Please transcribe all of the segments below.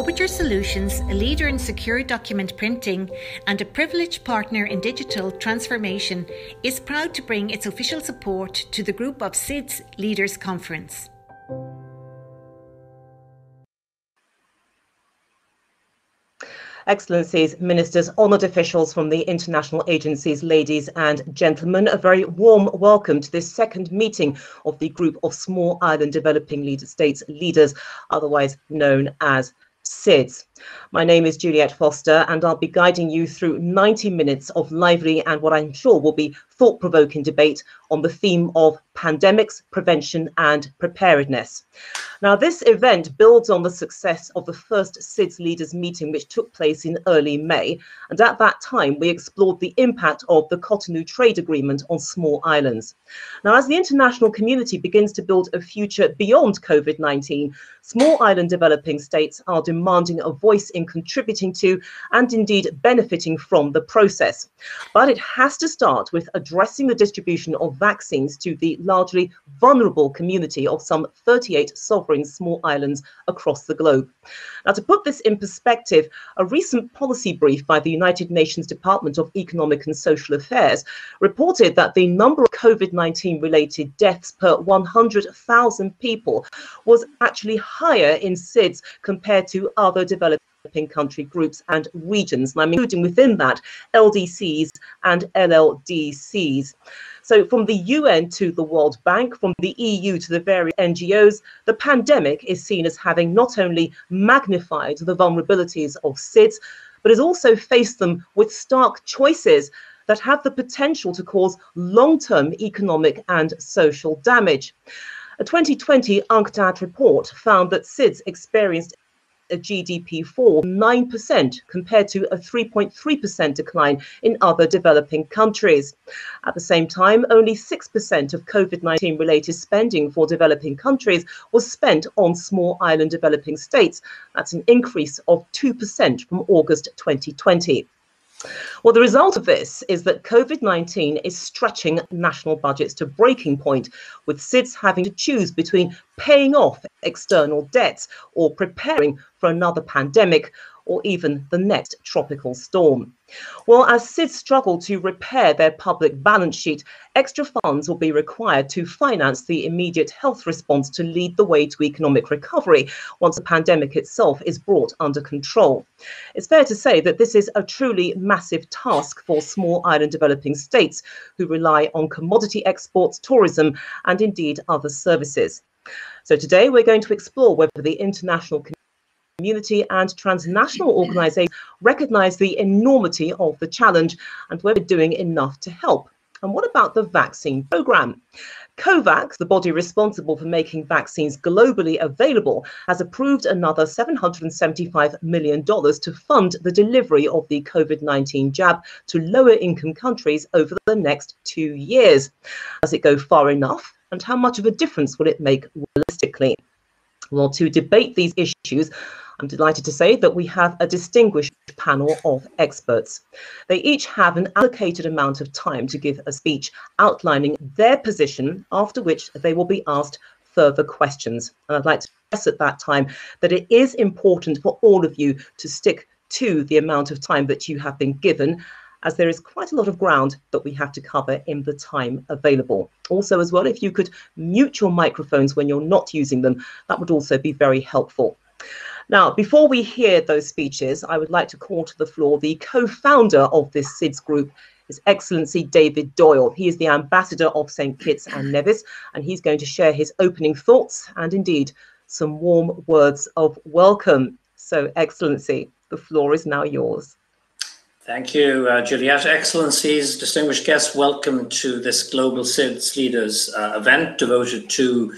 Obiture Solutions, a leader in secure document printing and a privileged partner in digital transformation, is proud to bring its official support to the group of SIDS Leaders Conference. Excellencies, ministers, honoured officials from the international agencies, ladies and gentlemen, a very warm welcome to this second meeting of the Group of Small Island Developing States Leaders, otherwise known as SIDS. My name is Juliet Foster, and I'll be guiding you through 90 minutes of lively and what I'm sure will be thought-provoking debate on the theme of pandemics, prevention and preparedness. Now, this event builds on the success of the first SIDS leaders meeting, which took place in early May. And at that time, we explored the impact of the Cotonou Trade Agreement on small islands. Now, as the international community begins to build a future beyond COVID-19, small island developing states are demanding a voice in contributing to and indeed benefiting from the process. But it has to start with addressing the distribution of vaccines to the largely vulnerable community of some 38 sovereign small islands across the globe. Now, to put this in perspective, a recent policy brief by the United Nations Department of Economic and Social Affairs reported that the number of COVID-19 related deaths per 100,000 people was actually higher in SIDS compared to other developing country groups and regions, and I'm including within that LDCs and LLDCs. So from the UN to the World Bank, from the EU to the various NGOs, the pandemic is seen as having not only magnified the vulnerabilities of SIDS, but has also faced them with stark choices that have the potential to cause long-term economic and social damage. A 2020 UNCTAD report found that SIDS experienced a GDP fall of 9% compared to a 3.3% decline in other developing countries. At the same time, only 6% of COVID-19 related spending for developing countries was spent on small island developing states. That's an increase of 2% from August 2020. Well, the result of this is that COVID-19 is stretching national budgets to breaking point, with SIDS having to choose between paying off external debts or preparing for another pandemic or even the next tropical storm. Well, as SIDS struggle to repair their public balance sheet, extra funds will be required to finance the immediate health response to lead the way to economic recovery once the pandemic itself is brought under control. It's fair to say that this is a truly massive task for small island developing states who rely on commodity exports, tourism, and indeed other services. So today we're going to explore whether the international community and transnational organisations recognise the enormity of the challenge and whether we're doing enough to help. And what about the vaccine programme? COVAX, the body responsible for making vaccines globally available, has approved another $775 million to fund the delivery of the COVID-19 jab to lower income countries over the next 2 years. Does it go far enough? And how much of a difference will it make realistically? Well, to debate these issues, I'm delighted to say that we have a distinguished panel of experts. They each have an allocated amount of time to give a speech outlining their position, after which they will be asked further questions. And I'd like to stress at that time that it is important for all of you to stick to the amount of time that you have been given, as there is quite a lot of ground that we have to cover in the time available. Also, as well, if you could mute your microphones when you're not using them, that would also be very helpful. Now, before we hear those speeches, I would like to call to the floor the co-founder of this SIDS group, His Excellency David Doyle. He is the ambassador of St. Kitts and Nevis, and he's going to share his opening thoughts and indeed some warm words of welcome. So, Excellency, the floor is now yours. Thank you, Juliet. Excellencies, distinguished guests, welcome to this Global SIDS Leaders event devoted to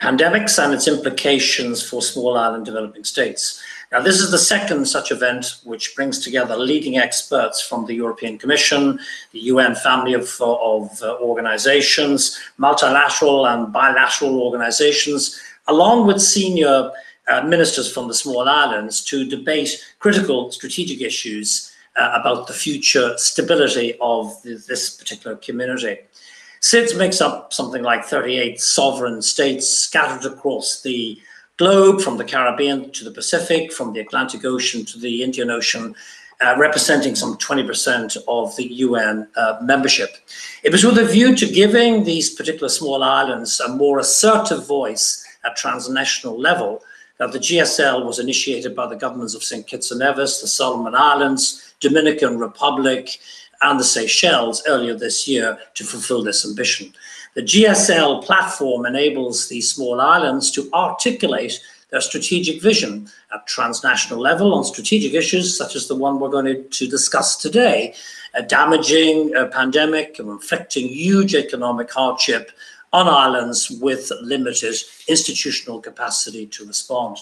pandemics and its implications for small island developing states. Now, this is the second such event which brings together leading experts from the European Commission, the UN family of organizations, multilateral and bilateral organizations, along with senior ministers from the small islands to debate critical strategic issues about the future stability of this particular community. SIDS makes up something like 38 sovereign states scattered across the globe, from the Caribbean to the Pacific, from the Atlantic Ocean to the Indian Ocean, representing some 20% of the UN membership. It was with a view to giving these particular small islands a more assertive voice at transnational level that the GSL was initiated by the governments of St. Kitts and Nevis, the Solomon Islands, Dominican Republic, and the Seychelles earlier this year to fulfill this ambition. The GSL platform enables these small islands to articulate their strategic vision at transnational level on strategic issues such as the one we're going to discuss today, a damaging pandemic and inflicting huge economic hardship on islands with limited institutional capacity to respond.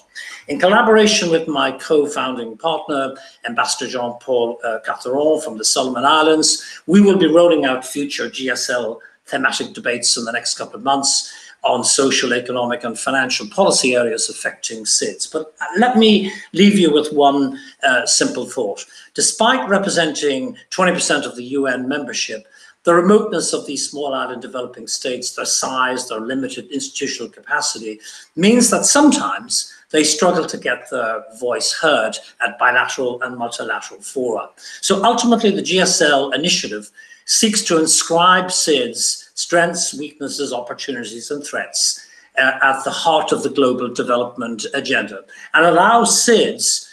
In collaboration with my co-founding partner, Ambassador Jean-Paul Catteron from the Solomon Islands, we will be rolling out future GSL thematic debates in the next couple of months on social, economic, and financial policy areas affecting SIDS. But let me leave you with one simple thought. Despite representing 20% of the UN membership, the remoteness of these small island developing states, their size, their limited institutional capacity, means that sometimes they struggle to get their voice heard at bilateral and multilateral fora. So ultimately, the GSL initiative seeks to inscribe SIDS' strengths, weaknesses, opportunities, and threats at the heart of the global development agenda, and allows SIDS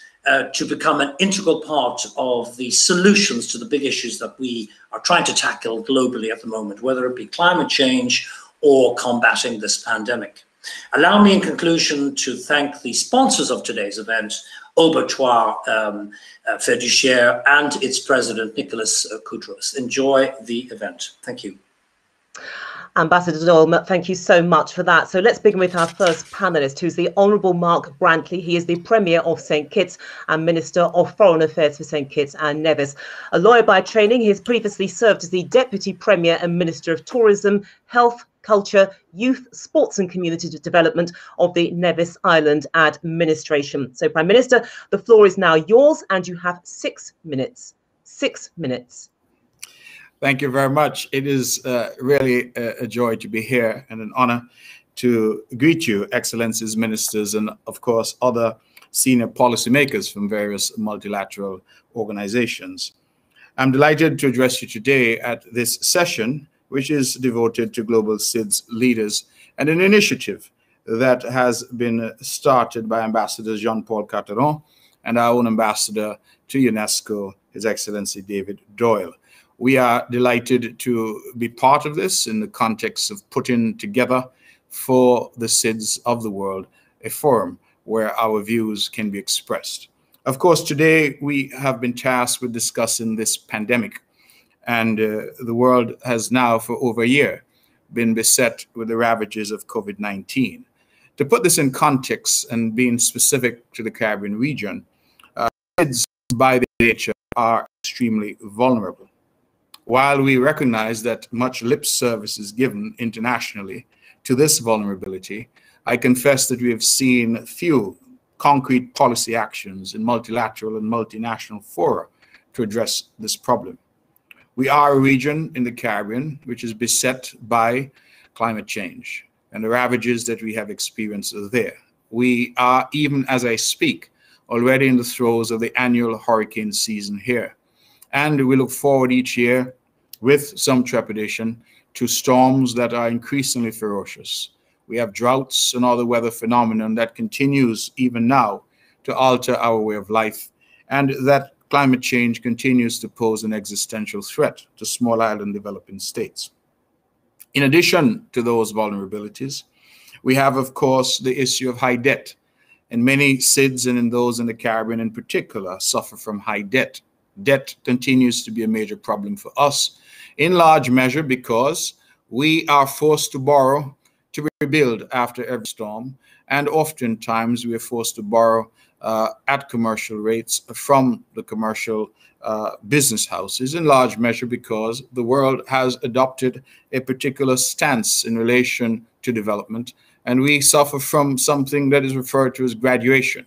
to become an integral part of the solutions to the big issues that we are trying to tackle globally at the moment, whether it be climate change or combating this pandemic. Allow me in conclusion to thank the sponsors of today's event, Aubetoir Fiduciaire and its president, Nicolas Koudros. Enjoy the event. Thank you. Ambassador Doyle, thank you so much for that. So let's begin with our first panellist, who's the Honourable Mark Brantley. He is the Premier of St. Kitts and Minister of Foreign Affairs for St. Kitts and Nevis. A lawyer by training, he has previously served as the Deputy Premier and Minister of Tourism, Health, Culture, Youth, Sports and Community Development of the Nevis Island Administration. So, Prime Minister, the floor is now yours and you have 6 minutes. 6 minutes. Thank you very much. It is really a joy to be here and an honor to greet you, Excellencies, Ministers, and of course, other senior policymakers from various multilateral organizations. I'm delighted to address you today at this session, which is devoted to Global SIDS leaders and an initiative that has been started by Ambassador Jean-Paul Catteron and our own ambassador to UNESCO, His Excellency David Doyle. We are delighted to be part of this in the context of putting together for the SIDS of the world a forum where our views can be expressed. Of course, today we have been tasked with discussing this pandemic, and the world has now for over a year been beset with the ravages of COVID-19. To put this in context and being specific to the Caribbean region, SIDS by their nature are extremely vulnerable. While we recognize that much lip service is given internationally to this vulnerability, I confess that we have seen few concrete policy actions in multilateral and multinational fora to address this problem. We are a region in the Caribbean which is beset by climate change and the ravages that we have experienced there. We are, even as I speak, already in the throes of the annual hurricane season here. And we look forward each year with some trepidation to storms that are increasingly ferocious. We have droughts and other weather phenomenon that continues even now to alter our way of life, and that climate change continues to pose an existential threat to small island developing states. In addition to those vulnerabilities, we have, of course, the issue of high debt, and many SIDS and those in the Caribbean in particular suffer from high debt. Debt continues to be a major problem for us, in large measure because we are forced to borrow to rebuild after every storm, and oftentimes we are forced to borrow at commercial rates from the commercial business houses, in large measure because the world has adopted a particular stance in relation to development, and we suffer from something that is referred to as graduation,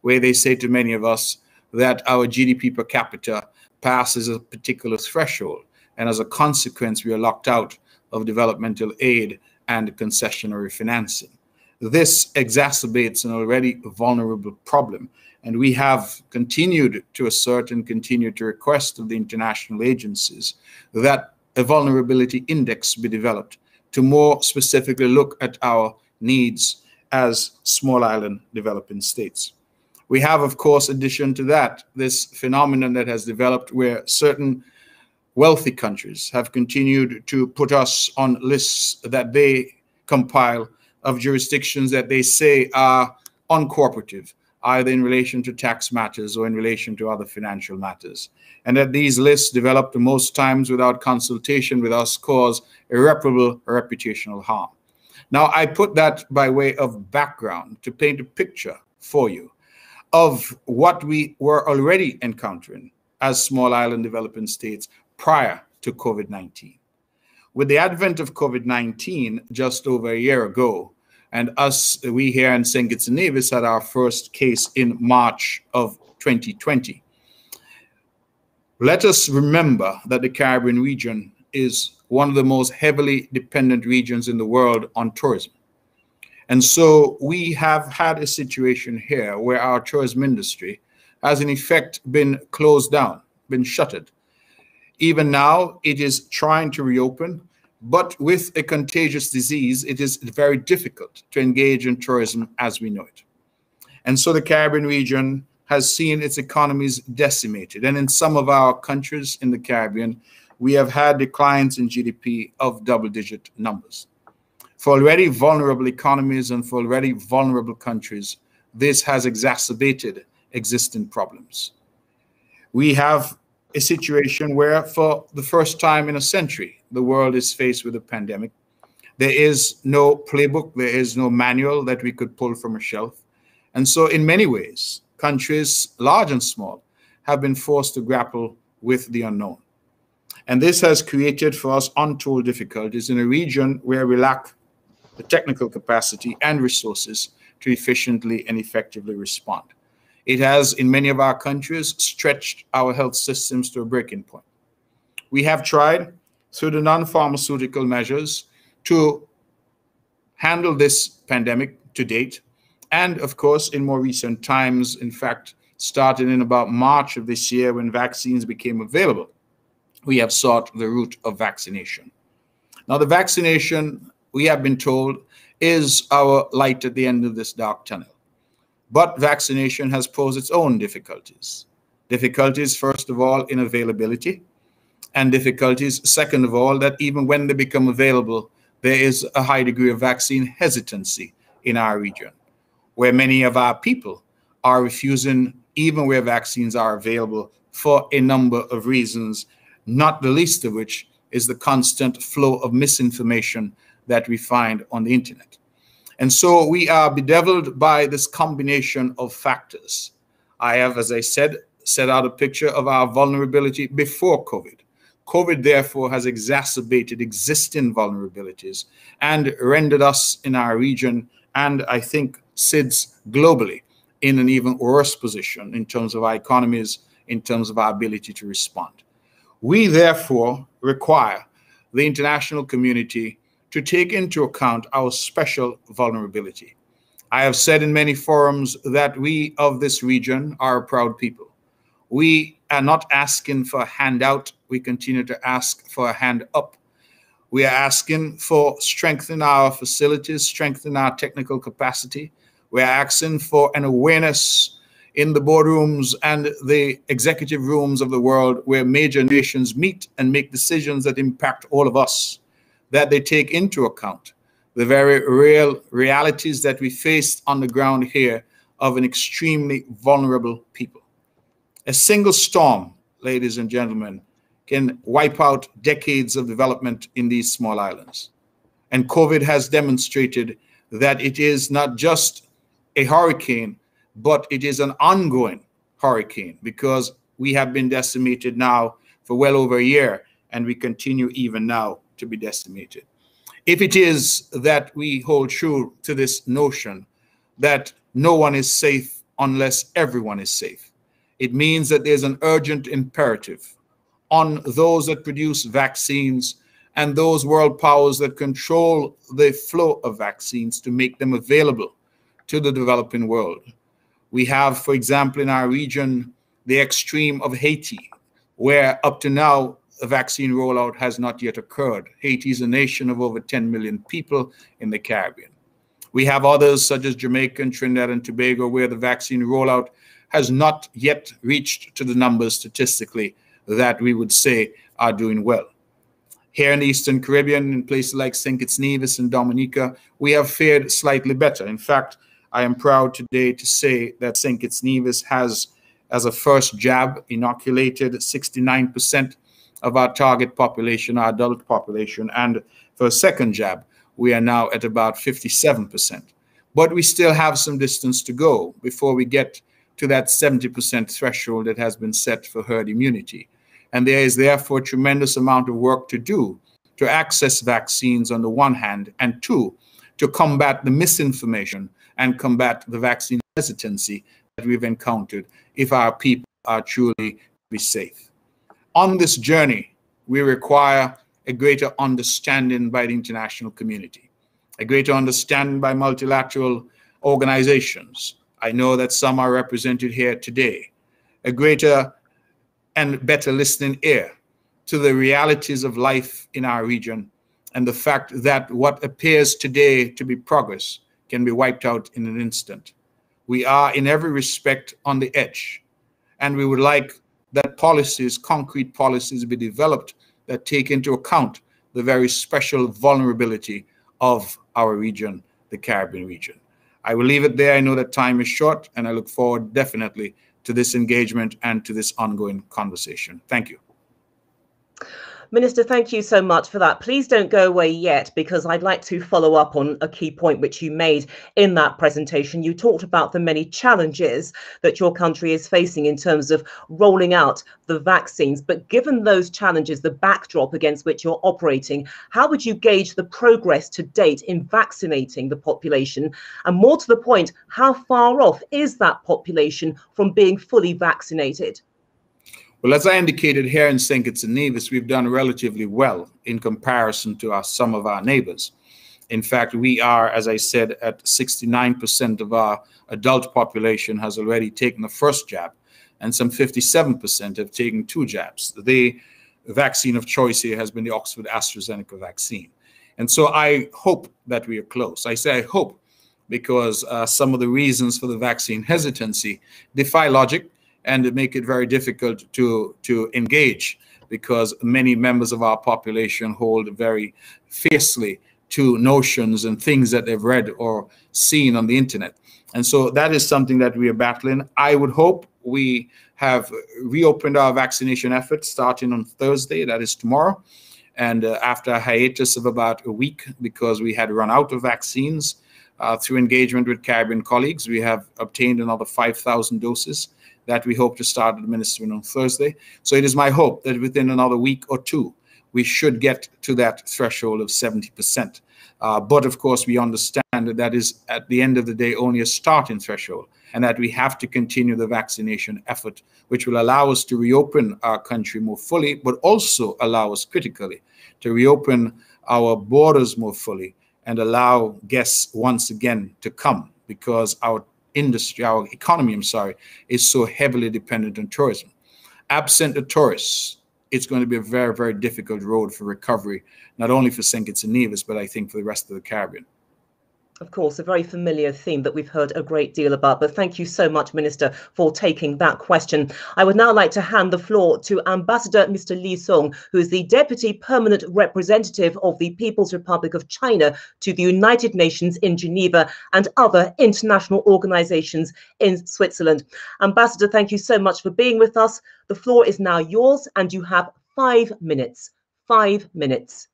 where they say to many of us that our GDP per capita passes a particular threshold, and as a consequence, we are locked out of developmental aid and concessionary financing. This exacerbates an already vulnerable problem. And we have continued to assert and continue to request of the international agencies that a vulnerability index be developed to more specifically look at our needs as small island developing states. We have, of course, addition to that, this phenomenon that has developed where certain wealthy countries have continued to put us on lists that they compile of jurisdictions that they say are uncooperative, either in relation to tax matters or in relation to other financial matters. And that these lists, developed most times without consultation with us, cause irreparable reputational harm. Now, I put that by way of background to paint a picture for you of what we were already encountering as small island developing states prior to COVID-19. With the advent of COVID-19 just over a year ago, and we here in St. Kitts and Nevis had our first case in March of 2020. Let us remember that the Caribbean region is one of the most heavily dependent regions in the world on tourism. And so we have had a situation here where our tourism industry has in effect been closed down, been shuttered. Even now, it is trying to reopen, but with a contagious disease, it is very difficult to engage in tourism as we know it. And so the Caribbean region has seen its economies decimated. And in some of our countries in the Caribbean, we have had declines in GDP of double-digit numbers. For already vulnerable economies and for already vulnerable countries, this has exacerbated existing problems. We have a situation where for the first time in a century, the world is faced with a pandemic. There is no playbook, there is no manual that we could pull from a shelf. And so in many ways, countries, large and small, have been forced to grapple with the unknown. And this has created for us untold difficulties in a region where we lack the technical capacity and resources to efficiently and effectively respond. It has, in many of our countries, stretched our health systems to a breaking point. We have tried, through the non-pharmaceutical measures, to handle this pandemic to date. And of course, in more recent times, in fact, starting in about March of this year when vaccines became available, we have sought the route of vaccination. Now, the vaccination, we have been told, is our light at the end of this dark tunnel. But vaccination has posed its own difficulties. Difficulties, first of all, in availability, and difficulties, second of all, that even when they become available, there is a high degree of vaccine hesitancy in our region, where many of our people are refusing, even where vaccines are available, for a number of reasons, not the least of which is the constant flow of misinformation that we find on the internet. And so we are bedeviled by this combination of factors. I have, as I said, set out a picture of our vulnerability before COVID. COVID, therefore, has exacerbated existing vulnerabilities and rendered us in our region, and I think SIDS globally, in an even worse position in terms of our economies, in terms of our ability to respond. We, therefore, require the international community to take into account our special vulnerability. I have said in many forums that we of this region are a proud people. We are not asking for a handout. We continue to ask for a hand up. We are asking for strengthening our facilities, strengthening our technical capacity. We are asking for an awareness in the boardrooms and the executive rooms of the world where major nations meet and make decisions that impact all of us, that they take into account the very real realities that we face on the ground here of an extremely vulnerable people. A single storm, ladies and gentlemen, can wipe out decades of development in these small islands. And COVID has demonstrated that it is not just a hurricane, but it is an ongoing hurricane, because we have been decimated now for well over a year, and we continue even now to be decimated. If it is that we hold true to this notion that no one is safe unless everyone is safe, it means that there's an urgent imperative on those that produce vaccines and those world powers that control the flow of vaccines to make them available to the developing world. We have, for example, in our region, the extreme of Haiti, where up to now, a vaccine rollout has not yet occurred. Haiti is a nation of over 10 million people in the Caribbean. We have others such as Jamaica and Trinidad and Tobago, where the vaccine rollout has not yet reached to the numbers statistically that we would say are doing well. Here in the Eastern Caribbean, in places like St. Kitts Nevis and Dominica, we have fared slightly better. In fact, I am proud today to say that St. Kitts Nevis has, as a first jab, inoculated 69% of our target population, our adult population, and for a second jab, we are now at about 57%. But we still have some distance to go before we get to that 70% threshold that has been set for herd immunity. And there is therefore a tremendous amount of work to do to access vaccines on the one hand, and two, to combat the misinformation and combat the vaccine hesitancy that we've encountered if our people are truly to be safe. On this journey, we require a greater understanding by the international community, a greater understanding by multilateral organizations. I know that some are represented here today, a greater and better listening ear to the realities of life in our region and the fact that what appears today to be progress can be wiped out in an instant. We are in every respect on the edge, and we would like that policies, concrete policies, be developed that take into account the very special vulnerability of our region, the Caribbean region. I will leave it there. I know that time is short, and I look forward definitely to this engagement and to this ongoing conversation. Thank you. Minister, thank you so much for that. Please don't go away yet, because I'd like to follow up on a key point which you made in that presentation. You talked about the many challenges that your country is facing in terms of rolling out the vaccines. But given those challenges, the backdrop against which you're operating, how would you gauge the progress to date in vaccinating the population? And more to the point, how far off is that population from being fully vaccinated? Well, as I indicated, here in St. Kitts and Nevis, we've done relatively well in comparison to some of our neighbors. In fact, we are, as I said, at 69% of our adult population has already taken the first jab, and some 57% have taken 2 jabs. The vaccine of choice here has been the Oxford AstraZeneca vaccine. And so I hope that we are close. I say I hope because some of the reasons for the vaccine hesitancy defy logic, and it make it very difficult to engage, because many members of our population hold very fiercely to notions and things that they've read or seen on the internet. And so that is something that we are battling. I would hope we have reopened our vaccination efforts starting on Thursday, that is tomorrow, and after a hiatus of about a week because we had run out of vaccines. Through engagement with Caribbean colleagues, we have obtained another 5,000 doses that we hope to start administering on Thursday. So it is my hope that within another week or two, we should get to that threshold of 70%. But of course, we understand that that is, at the end of the day, only a starting threshold, and that we have to continue the vaccination effort, which will allow us to reopen our country more fully, but also allow us critically to reopen our borders more fully and allow guests once again to come, because our industry, our economy, is so heavily dependent on tourism. Absent the tourists, it's going to be a very, very difficult road for recovery, not only for St. Kitts and Nevis, but I think for the rest of the Caribbean. Of course, a very familiar theme that we've heard a great deal about, but thank you so much, Minister, for taking that question. I would now like to hand the floor to Ambassador Mr. Li Song, who is the Deputy Permanent Representative of the People's Republic of China to the United Nations in Geneva and other international organizations in Switzerland. Ambassador, thank you so much for being with us. The floor is now yours, and you have 5 minutes. 5 minutes.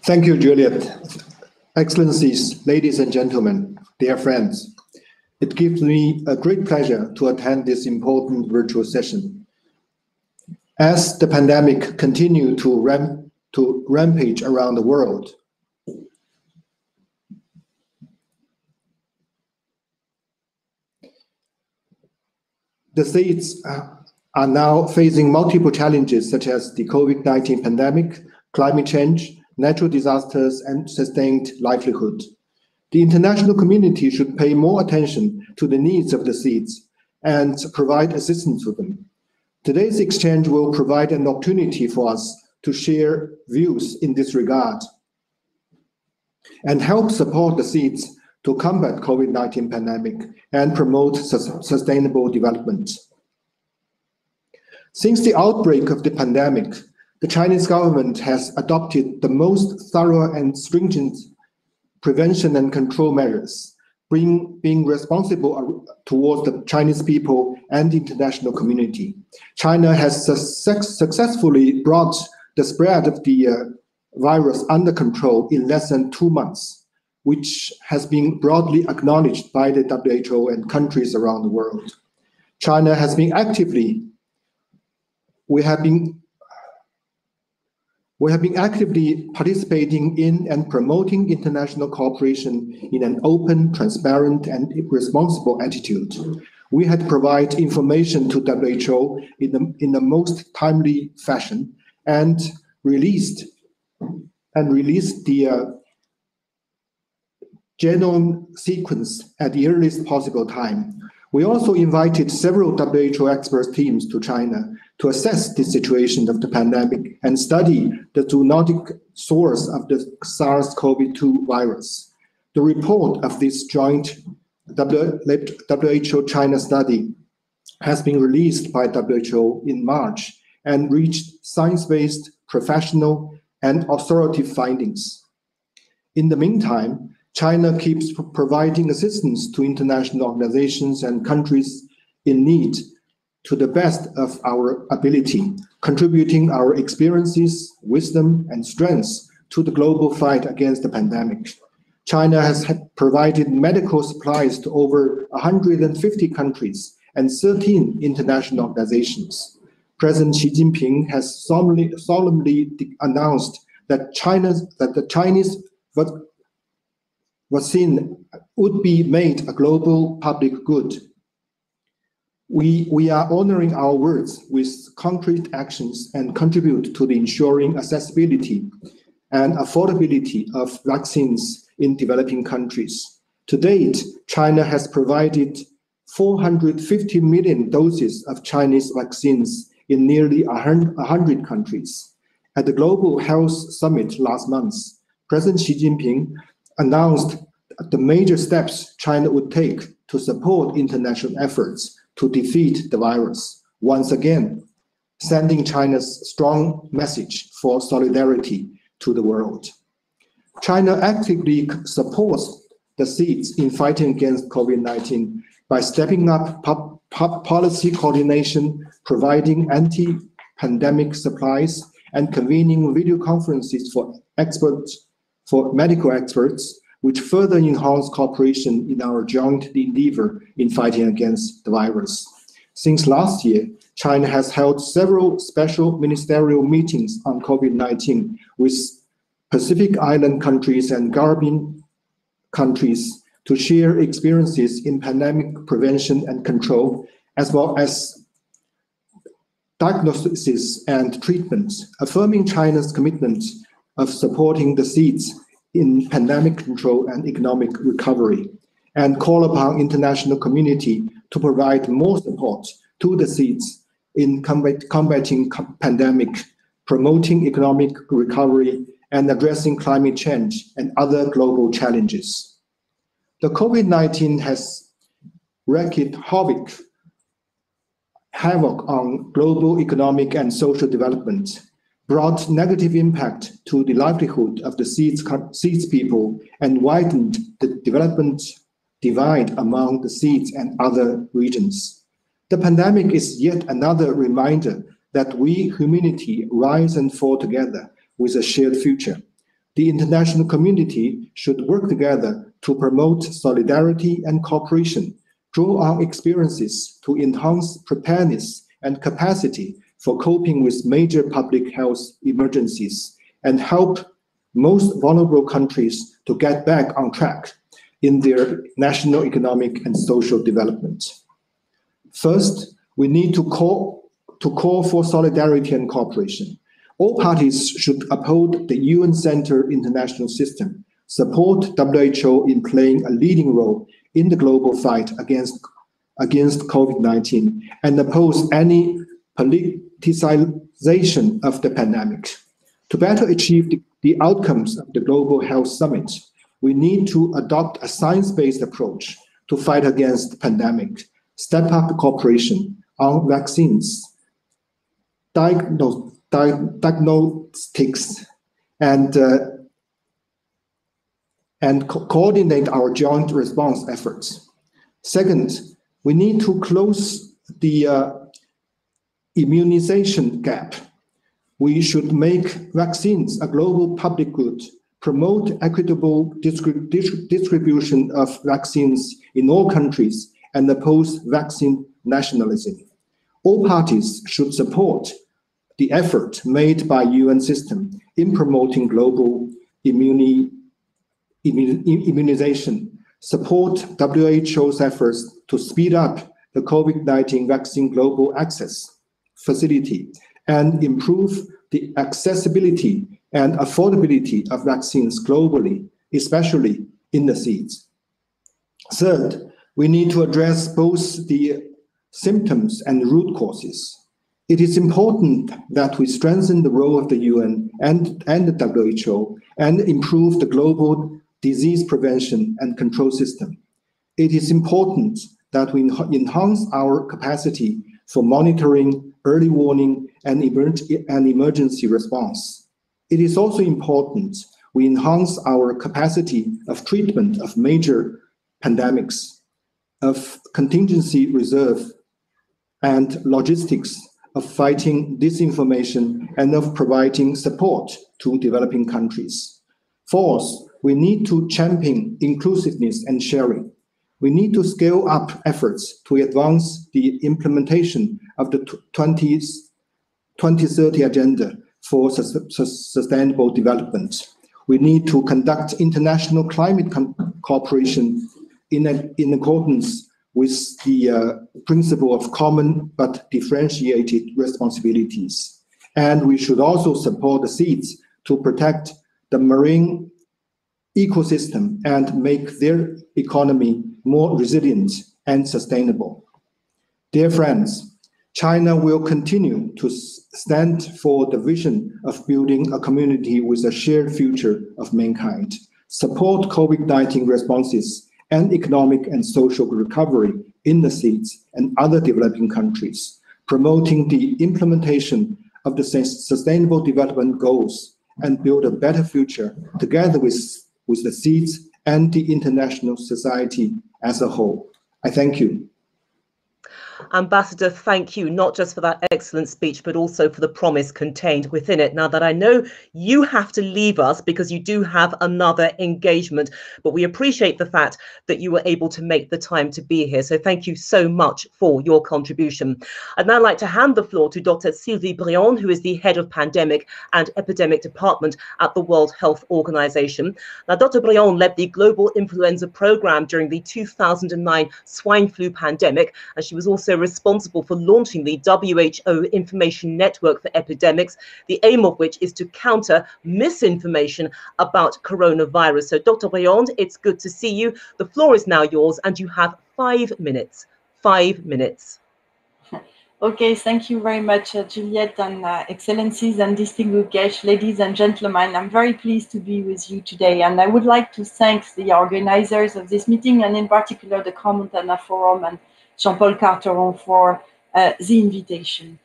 Thank you, Juliet. Excellencies, ladies and gentlemen, dear friends, it gives me a great pleasure to attend this important virtual session. As the pandemic continues to rampage around the world, the states are now facing multiple challenges such as the COVID-19 pandemic, climate change, natural disasters, and sustained livelihood. The international community should pay more attention to the needs of the seeds and provide assistance to them. Today's exchange will provide an opportunity for us to share views in this regard and help support the seeds to combat COVID-19 pandemic and promote sustainable development. Since the outbreak of the pandemic, the Chinese government has adopted the most thorough and stringent prevention and control measures, being responsible towards the Chinese people and the international community. China has successfully brought the spread of the virus under control in less than 2 months, which has been broadly acknowledged by the WHO and countries around the world. China has been we have been actively participating in and promoting international cooperation in an open, transparent, and responsible attitude. We had provided information to WHO in the most timely fashion and released the genome sequence at the earliest possible time. We also invited several WHO expert teams to China to assess the situation of the pandemic and study the zoonotic source of the SARS-CoV-2 virus. The report of this joint WHO-China study has been released by WHO in March and reached science-based, professional, and authoritative findings. In the meantime, China keeps providing assistance to international organizations and countries in need to the best of our ability, contributing our experiences, wisdom, and strengths to the global fight against the pandemic. China has provided medical supplies to over 150 countries and 13 international organizations. President Xi Jinping has solemnly announced that the Chinese vaccine would be made a global public good. We are honoring our words with concrete actions and contribute to the ensuring accessibility and affordability of vaccines in developing countries. To date, China has provided 450 million doses of Chinese vaccines in nearly 100 countries. At the Global Health Summit last month, President Xi Jinping announced the major steps China would take to support international efforts to defeat the virus, once again, sending China's strong message for solidarity to the world. China actively supports the seeds in fighting against COVID-19 by stepping up policy coordination, providing anti-pandemic supplies, and convening video conferences for medical experts, which further enhance cooperation in our joint endeavor in fighting against the virus. Since last year, China has held several special ministerial meetings on COVID-19 with Pacific Island countries and Caribbean countries to share experiences in pandemic prevention and control, as well as diagnosis and treatment, affirming China's commitment of supporting the seeds in pandemic control and economic recovery, and call upon international community to provide more support to the seeds in combating pandemic, promoting economic recovery, and addressing climate change and other global challenges. The COVID-19 has wreaked havoc on global economic and social development, brought negative impact to the livelihood of the seeds people, and widened the development divide among the seeds and other regions. The pandemic is yet another reminder that we, humanity, rise and fall together with a shared future. The international community should work together to promote solidarity and cooperation, draw on experiences to enhance preparedness and capacity for coping with major public health emergencies, and help most vulnerable countries to get back on track in their national economic and social development. First, we need to to call for solidarity and cooperation. All parties should uphold the UN-centered international system, support WHO in playing a leading role in the global fight against COVID-19, and oppose any politicization of the pandemic. To better achieve the outcomes of the Global Health Summit, we need to adopt a science-based approach to fight against the pandemic, step up cooperation on vaccines, diagnostics, and coordinate our joint response efforts. Second, we need to close the immunization gap. We should make vaccines a global public good, promote equitable distribution of vaccines in all countries, and oppose vaccine nationalism. All parties should support the effort made by UN system in promoting global immunization, support WHO's efforts to speed up the COVID-19 vaccine global access facility, and improve the accessibility and affordability of vaccines globally, especially in the seeds. Third, we need to address both the symptoms and root causes. It is important that we strengthen the role of the UN and the WHO and improve the global disease prevention and control system. It is important that we enhance our capacity for monitoring, early warning, and emergency response. It is also important we enhance our capacity of treatment of major pandemics, of contingency reserve, and logistics, of fighting disinformation, and of providing support to developing countries. Fourth, we need to champion inclusiveness and sharing. We need to scale up efforts to advance the implementation of the 2030 Agenda for Sustainable Development. We need to conduct international climate cooperation in accordance with the principle of common but differentiated responsibilities. And we should also support the seeds to protect the marine ecosystem and make their economy more resilient and sustainable. Dear friends, China will continue to stand for the vision of building a community with a shared future of mankind, support COVID-19 responses and economic and social recovery in the seeds and other developing countries, promoting the implementation of the Sustainable Development Goals, and build a better future together with the seeds and the international society as a whole. I thank you. Ambassador, thank you, not just for that excellent speech, but also for the promise contained within it. Now that I know you have to leave us because you do have another engagement, but we appreciate the fact that you were able to make the time to be here. So thank you so much for your contribution. I'd now like to hand the floor to Dr. Sylvie Briand, who is the head of Pandemic and Epidemic Department at the World Health Organization. Now, Dr. Briand led the Global Influenza Program during the 2009 swine flu pandemic, and she was also responsible for launching the WHO Information Network for Epidemics, the aim of which is to counter misinformation about coronavirus. So, Dr. Briand, it's good to see you. The floor is now yours, and you have 5 minutes. 5 minutes. Okay, thank you very much, Juliette, and excellencies and distinguished guests, ladies and gentlemen. I'm very pleased to be with you today, and I would like to thank the organizers of this meeting, and in particular the Crans-Montana Forum and Jean-Paul Carteron for the invitation.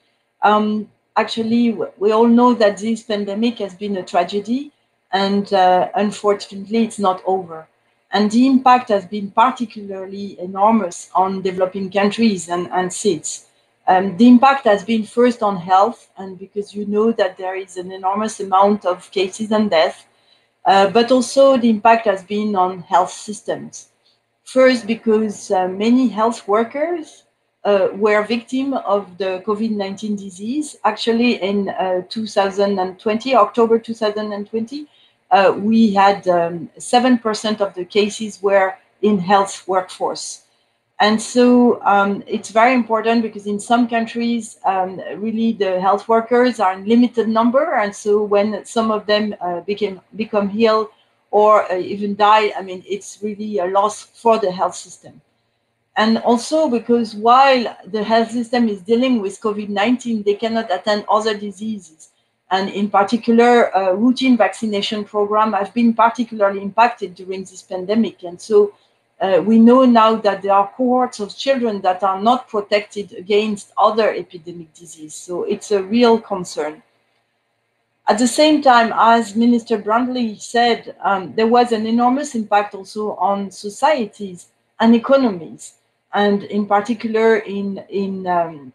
Actually, we all know that this pandemic has been a tragedy, and unfortunately, it's not over. And the impact has been particularly enormous on developing countries and states. The impact has been first on health, and because you know that there is an enormous amount of cases and deaths, but also the impact has been on health systems. First, because many health workers were victims of the COVID-19 disease. Actually, in 2020, October 2020, we had 7% of the cases were in health workforce. And so it's very important because in some countries, really the health workers are in limited number. And so when some of them become ill or even die, I mean, it's really a loss for the health system. And also because while the health system is dealing with COVID-19, they cannot attend other diseases. And in particular, routine vaccination programs have been particularly impacted during this pandemic. And so we know now that there are cohorts of children that are not protected against other epidemic disease. So it's a real concern. At the same time, as Minister Brundtland said, there was an enormous impact also on societies and economies, and in particular in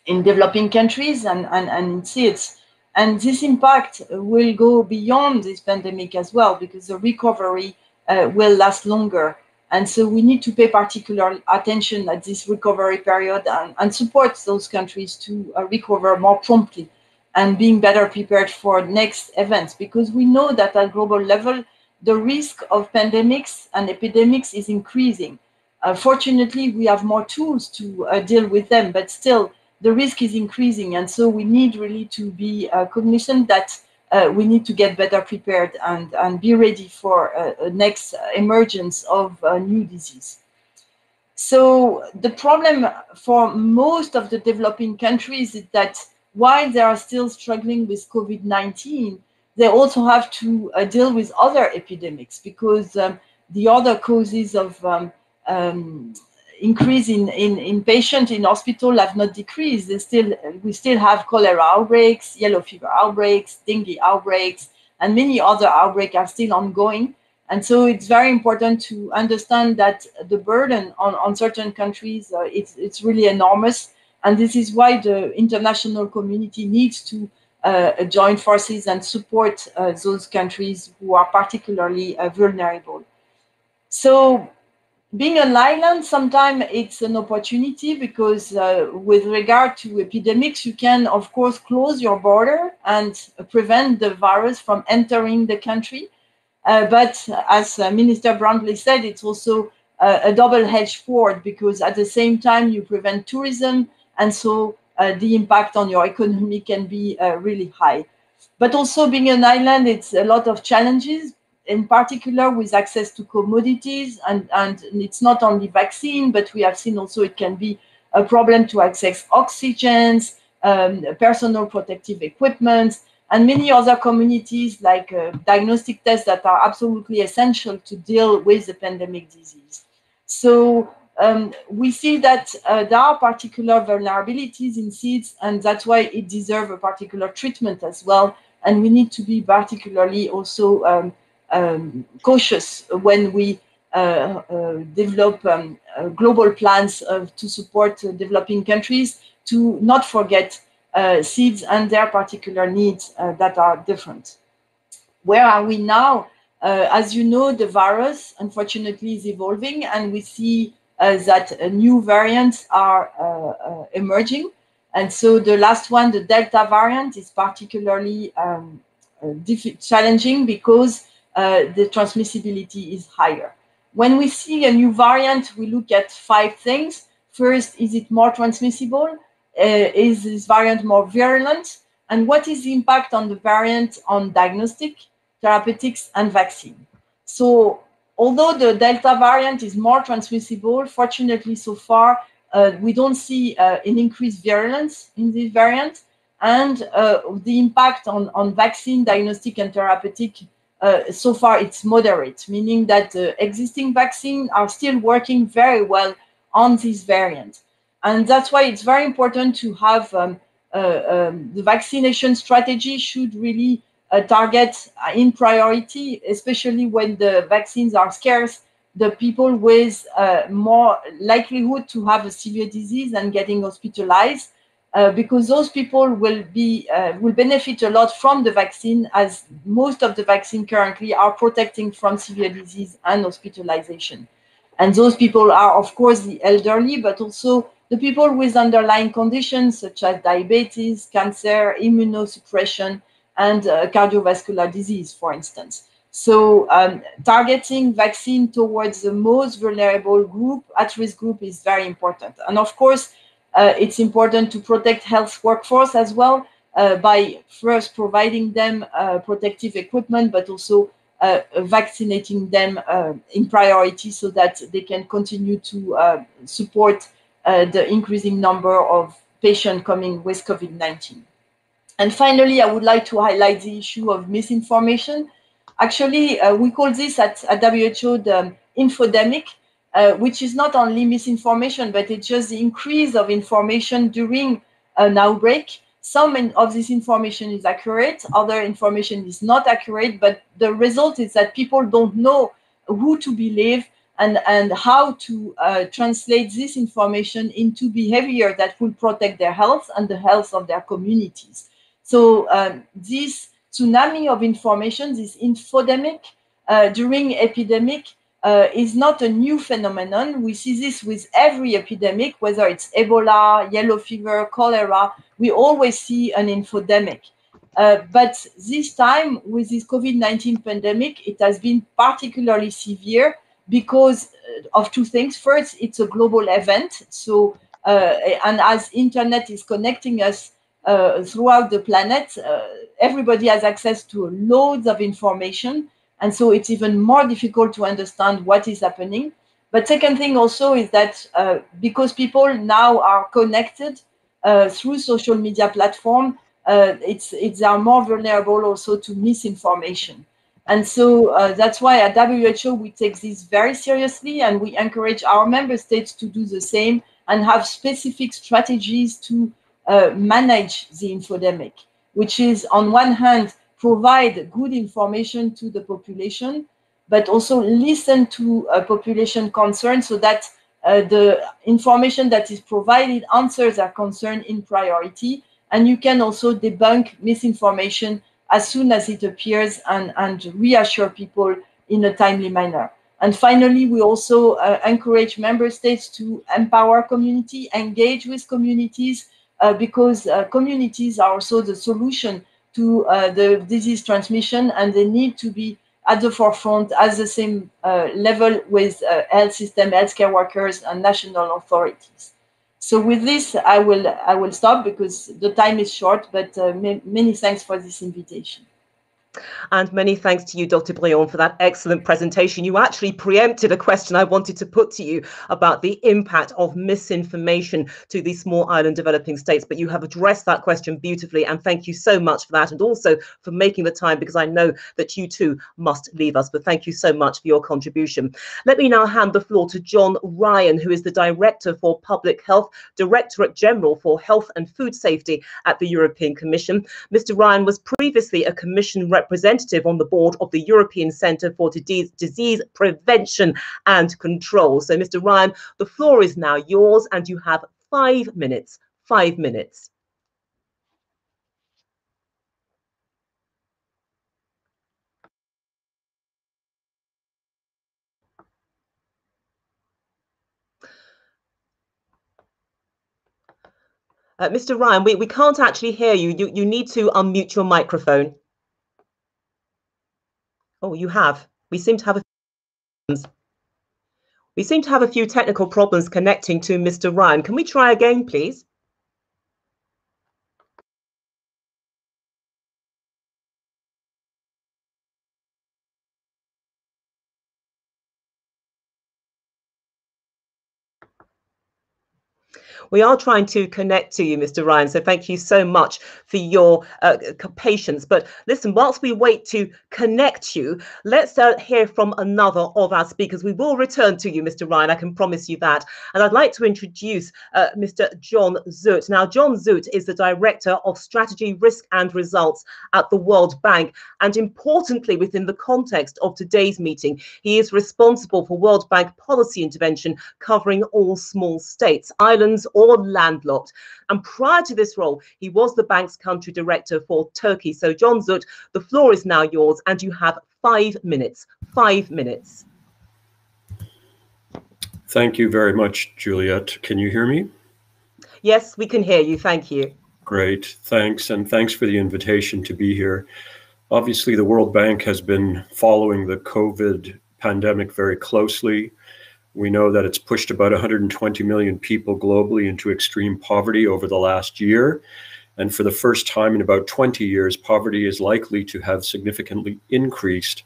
developing countries and in SIDS. And this impact will go beyond this pandemic as well, because the recovery will last longer. And so we need to pay particular attention at this recovery period and support those countries to recover more promptly and being better prepared for next events, because we know that at global level, the risk of pandemics and epidemics is increasing. Fortunately, we have more tools to deal with them, but still the risk is increasing. And so we need really to be cognizant that we need to get better prepared and be ready for next emergence of new disease. So the problem for most of the developing countries is that while they are still struggling with COVID-19, they also have to deal with other epidemics, because the other causes of increase in patients in hospital have not decreased. We still have cholera outbreaks, yellow fever outbreaks, dengue outbreaks, and many other outbreaks are still ongoing. And so it's very important to understand that the burden on certain countries, it's really enormous. And this is why the international community needs to join forces and support those countries who are particularly vulnerable. So being an island, sometimes it's an opportunity, because with regard to epidemics, you can, of course, close your border and prevent the virus from entering the country. But as Minister Brundtland said, it's also a double-edged sword, because at the same time you prevent tourism, and so the impact on your economy can be really high. But also being an island, it's a lot of challenges, in particular with access to commodities, and it's not only vaccine, but we have seen also it can be a problem to access oxygens, personal protective equipment, and many other communities like diagnostic tests that are absolutely essential to deal with the pandemic disease. So we see that there are particular vulnerabilities in SIDS, and that's why it deserves a particular treatment as well. And we need to be particularly also cautious when we develop global plans to support developing countries, to not forget SIDS and their particular needs that are different. Where are we now? As you know, the virus, unfortunately, is evolving, and we see that new variants are emerging. And so the last one, the Delta variant, is particularly challenging because the transmissibility is higher. When we see a new variant, we look at 5 things. First, is it more transmissible? Is this variant more virulent? And what is the impact on the variant on diagnostic, therapeutics, and vaccine? So although the Delta variant is more transmissible, fortunately so far, we don't see an increased virulence in this variant. And the impact on vaccine, diagnostic, and therapeutic, so far it's moderate, meaning that the existing vaccines are still working very well on this variant. And that's why it's very important to have the vaccination strategy should really target in priority, especially when the vaccines are scarce, the people with more likelihood to have a severe disease and getting hospitalized, because those people will benefit a lot from the vaccine, as most of the vaccine currently are protecting from severe disease and hospitalization. And those people are, of course, the elderly, but also the people with underlying conditions such as diabetes, cancer, immunosuppression, and cardiovascular disease, for instance. So targeting vaccine towards the most vulnerable group, at-risk group, is very important. And of course, it's important to protect health workforce as well by first providing them protective equipment, but also vaccinating them in priority so that they can continue to support the increasing number of patients coming with COVID-19. And finally, I would like to highlight the issue of misinformation. Actually, we call this at WHO the infodemic, which is not only misinformation, but it's just the increase of information during an outbreak. Some of this information is accurate, other information is not accurate, but the result is that people don't know who to believe and how to translate this information into behavior that will protect their health and the health of their communities. So this tsunami of information, this infodemic during epidemic is not a new phenomenon. We see this with every epidemic, whether it's Ebola, yellow fever, cholera, we always see an infodemic. But this time with this COVID-19 pandemic, it has been particularly severe because of two things. First, it's a global event. So, and as internet is connecting us throughout the planet, everybody has access to loads of information. And so it's even more difficult to understand what is happening. But second thing also is that because people now are connected through social media platform, they are more vulnerable also to misinformation. And so that's why at WHO we take this very seriously, and we encourage our member states to do the same and have specific strategies to manage the infodemic, which is on one hand provide good information to the population, but also listen to population concerns so that the information that is provided answers their concern in priority. And you can also debunk misinformation as soon as it appears and reassure people in a timely manner. And finally, we also encourage member states to empower community, engage with communities, because communities are also the solution to the disease transmission, and they need to be at the forefront at the same level with health system, healthcare workers, and national authorities. So with this, I will stop because the time is short, but many thanks for this invitation. And many thanks to you, Dr. Briand, for that excellent presentation. You actually preempted a question I wanted to put to you about the impact of misinformation to these small island developing states, but you have addressed that question beautifully, and thank you so much for that, and also for making the time, because I know that you too must leave us, but thank you so much for your contribution. Let me now hand the floor to John Ryan, who is the Director for Public Health, Directorate General for Health and Food Safety at the European Commission. Mr. Ryan was previously a Commission representative on the board of the European Centre for Disease Prevention and Control. So, Mr. Ryan, the floor is now yours, and you have 5 minutes. 5 minutes. Mr. Ryan, we can't actually hear you. You need to unmute your microphone. Oh, you have. We seem to have a few technical problems connecting to Mr. Ryan. Can we try again, please? We are trying to connect to you, Mr. Ryan, so thank you so much for your patience. But listen, whilst we wait to connect you, let's hear from another of our speakers. We will return to you, Mr. Ryan, I can promise you that. And I'd like to introduce Mr. John Zoet. Now, John Zoet is the Director of Strategy, Risk and Results at the World Bank. And importantly, within the context of today's meeting, he is responsible for World Bank policy intervention covering all small states, islands, or landlocked. And prior to this role, he was the bank's country director for Turkey. So, John Zoet, the floor is now yours, and you have 5 minutes. 5 minutes. Thank you very much, Juliet. Can you hear me? Yes, we can hear you. Thank you. Great. Thanks. And thanks for the invitation to be here. Obviously, the World Bank has been following the COVID pandemic very closely. We know that it's pushed about 120 million people globally into extreme poverty over the last year. And for the first time in about 20 years, poverty is likely to have significantly increased,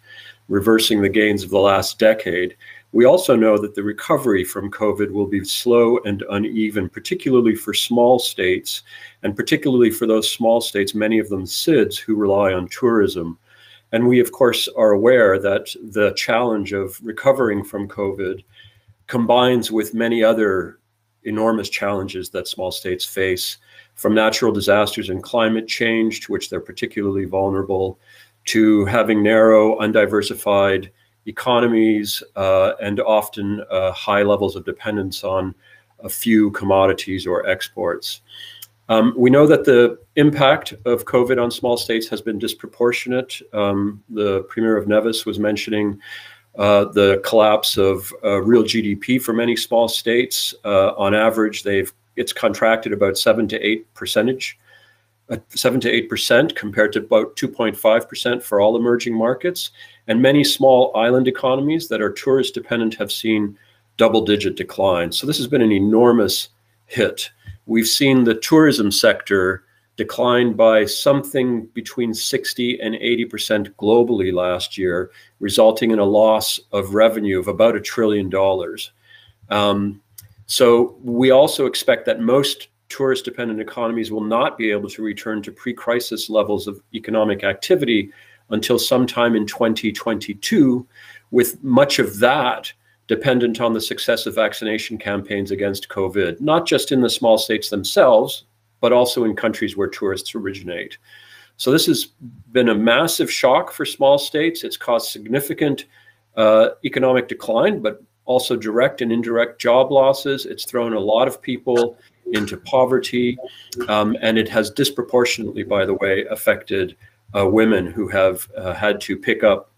reversing the gains of the last decade. We also know that the recovery from COVID will be slow and uneven, particularly for small states, and particularly for those small states, many of them SIDS, who rely on tourism. And we, of course, are aware that the challenge of recovering from COVID combines with many other enormous challenges that small states face, from natural disasters and climate change, to which they're particularly vulnerable, to having narrow, undiversified economies, and often high levels of dependence on a few commodities or exports. We know that the impact of COVID on small states has been disproportionate. The Premier of Nevis was mentioning the collapse of real GDP for many small states. On average, it's contracted about 7 to 8% compared to about 2.5% for all emerging markets. And many small island economies that are tourist dependent have seen double-digit declines. So this has been an enormous hit. We've seen the tourism sector decline by something between 60 and 80% globally last year, resulting in a loss of revenue of about $1 trillion. So we also expect that most tourist-dependent economies will not be able to return to pre-crisis levels of economic activity until sometime in 2022, with much of that dependent on the success of vaccination campaigns against COVID, not just in the small states themselves, but also in countries where tourists originate. So this has been a massive shock for small states. It's caused significant economic decline, but also direct and indirect job losses. It's thrown a lot of people into poverty, and it has disproportionately, by the way, affected women who have had to pick up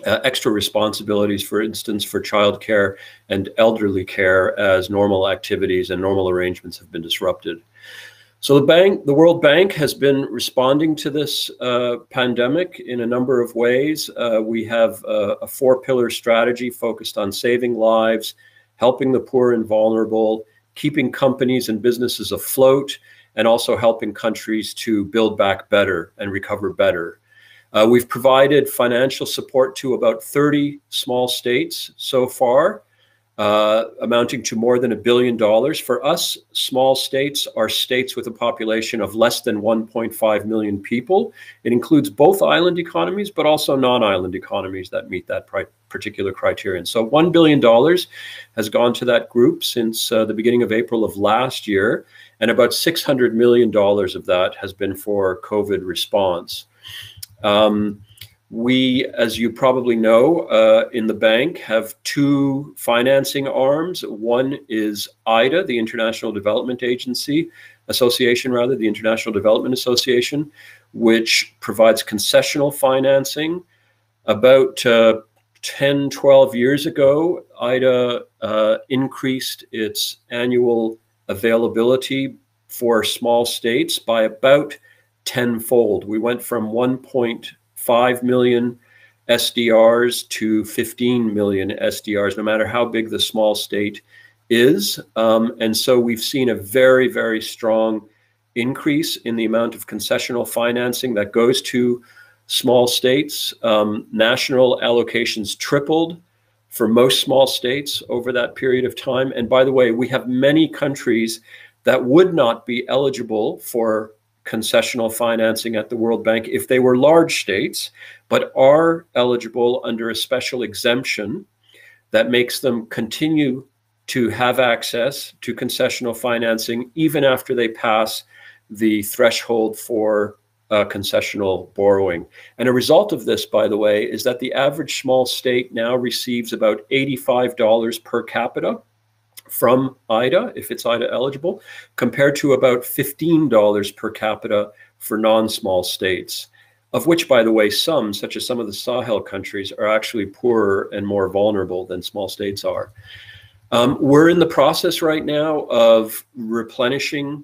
extra responsibilities, for instance, for childcare and elderly care, as normal activities and normal arrangements have been disrupted. So the World Bank has been responding to this pandemic in a number of ways. We have a 4-pillar strategy focused on saving lives, helping the poor and vulnerable, keeping companies and businesses afloat, and also helping countries to build back better and recover better. We've provided financial support to about 30 small states so far, amounting to more than $1 billion. For us, small states are states with a population of less than 1.5 million people. It includes both island economies, but also non-island economies that meet that particular criterion. So $1 billion has gone to that group since the beginning of April of last year, and about $600 million of that has been for COVID response. We, as you probably know, in the bank have 2 financing arms. One is IDA, the International Development Association, the International Development Association, which provides concessional financing. About 10, 12 years ago, IDA increased its annual availability for small states by about 10-fold. We went from 1.5 million SDRs to 15 million SDRs, no matter how big the small state is. And so we've seen a very, very strong increase in the amount of concessional financing that goes to small states. National allocations tripled for most small states over that period of time. And by the way, we have many countries that would not be eligible for concessional financing at the World Bank if they were large states, but are eligible under a special exemption that makes them continue to have access to concessional financing even after they pass the threshold for concessional borrowing. And a result of this, by the way, is that the average small state now receives about $85 per capita from IDA, if it's IDA eligible, compared to about $15 per capita for non-small states, of which, by the way, some, such as some of the Sahel countries, are actually poorer and more vulnerable than small states are. We're in the process right now of replenishing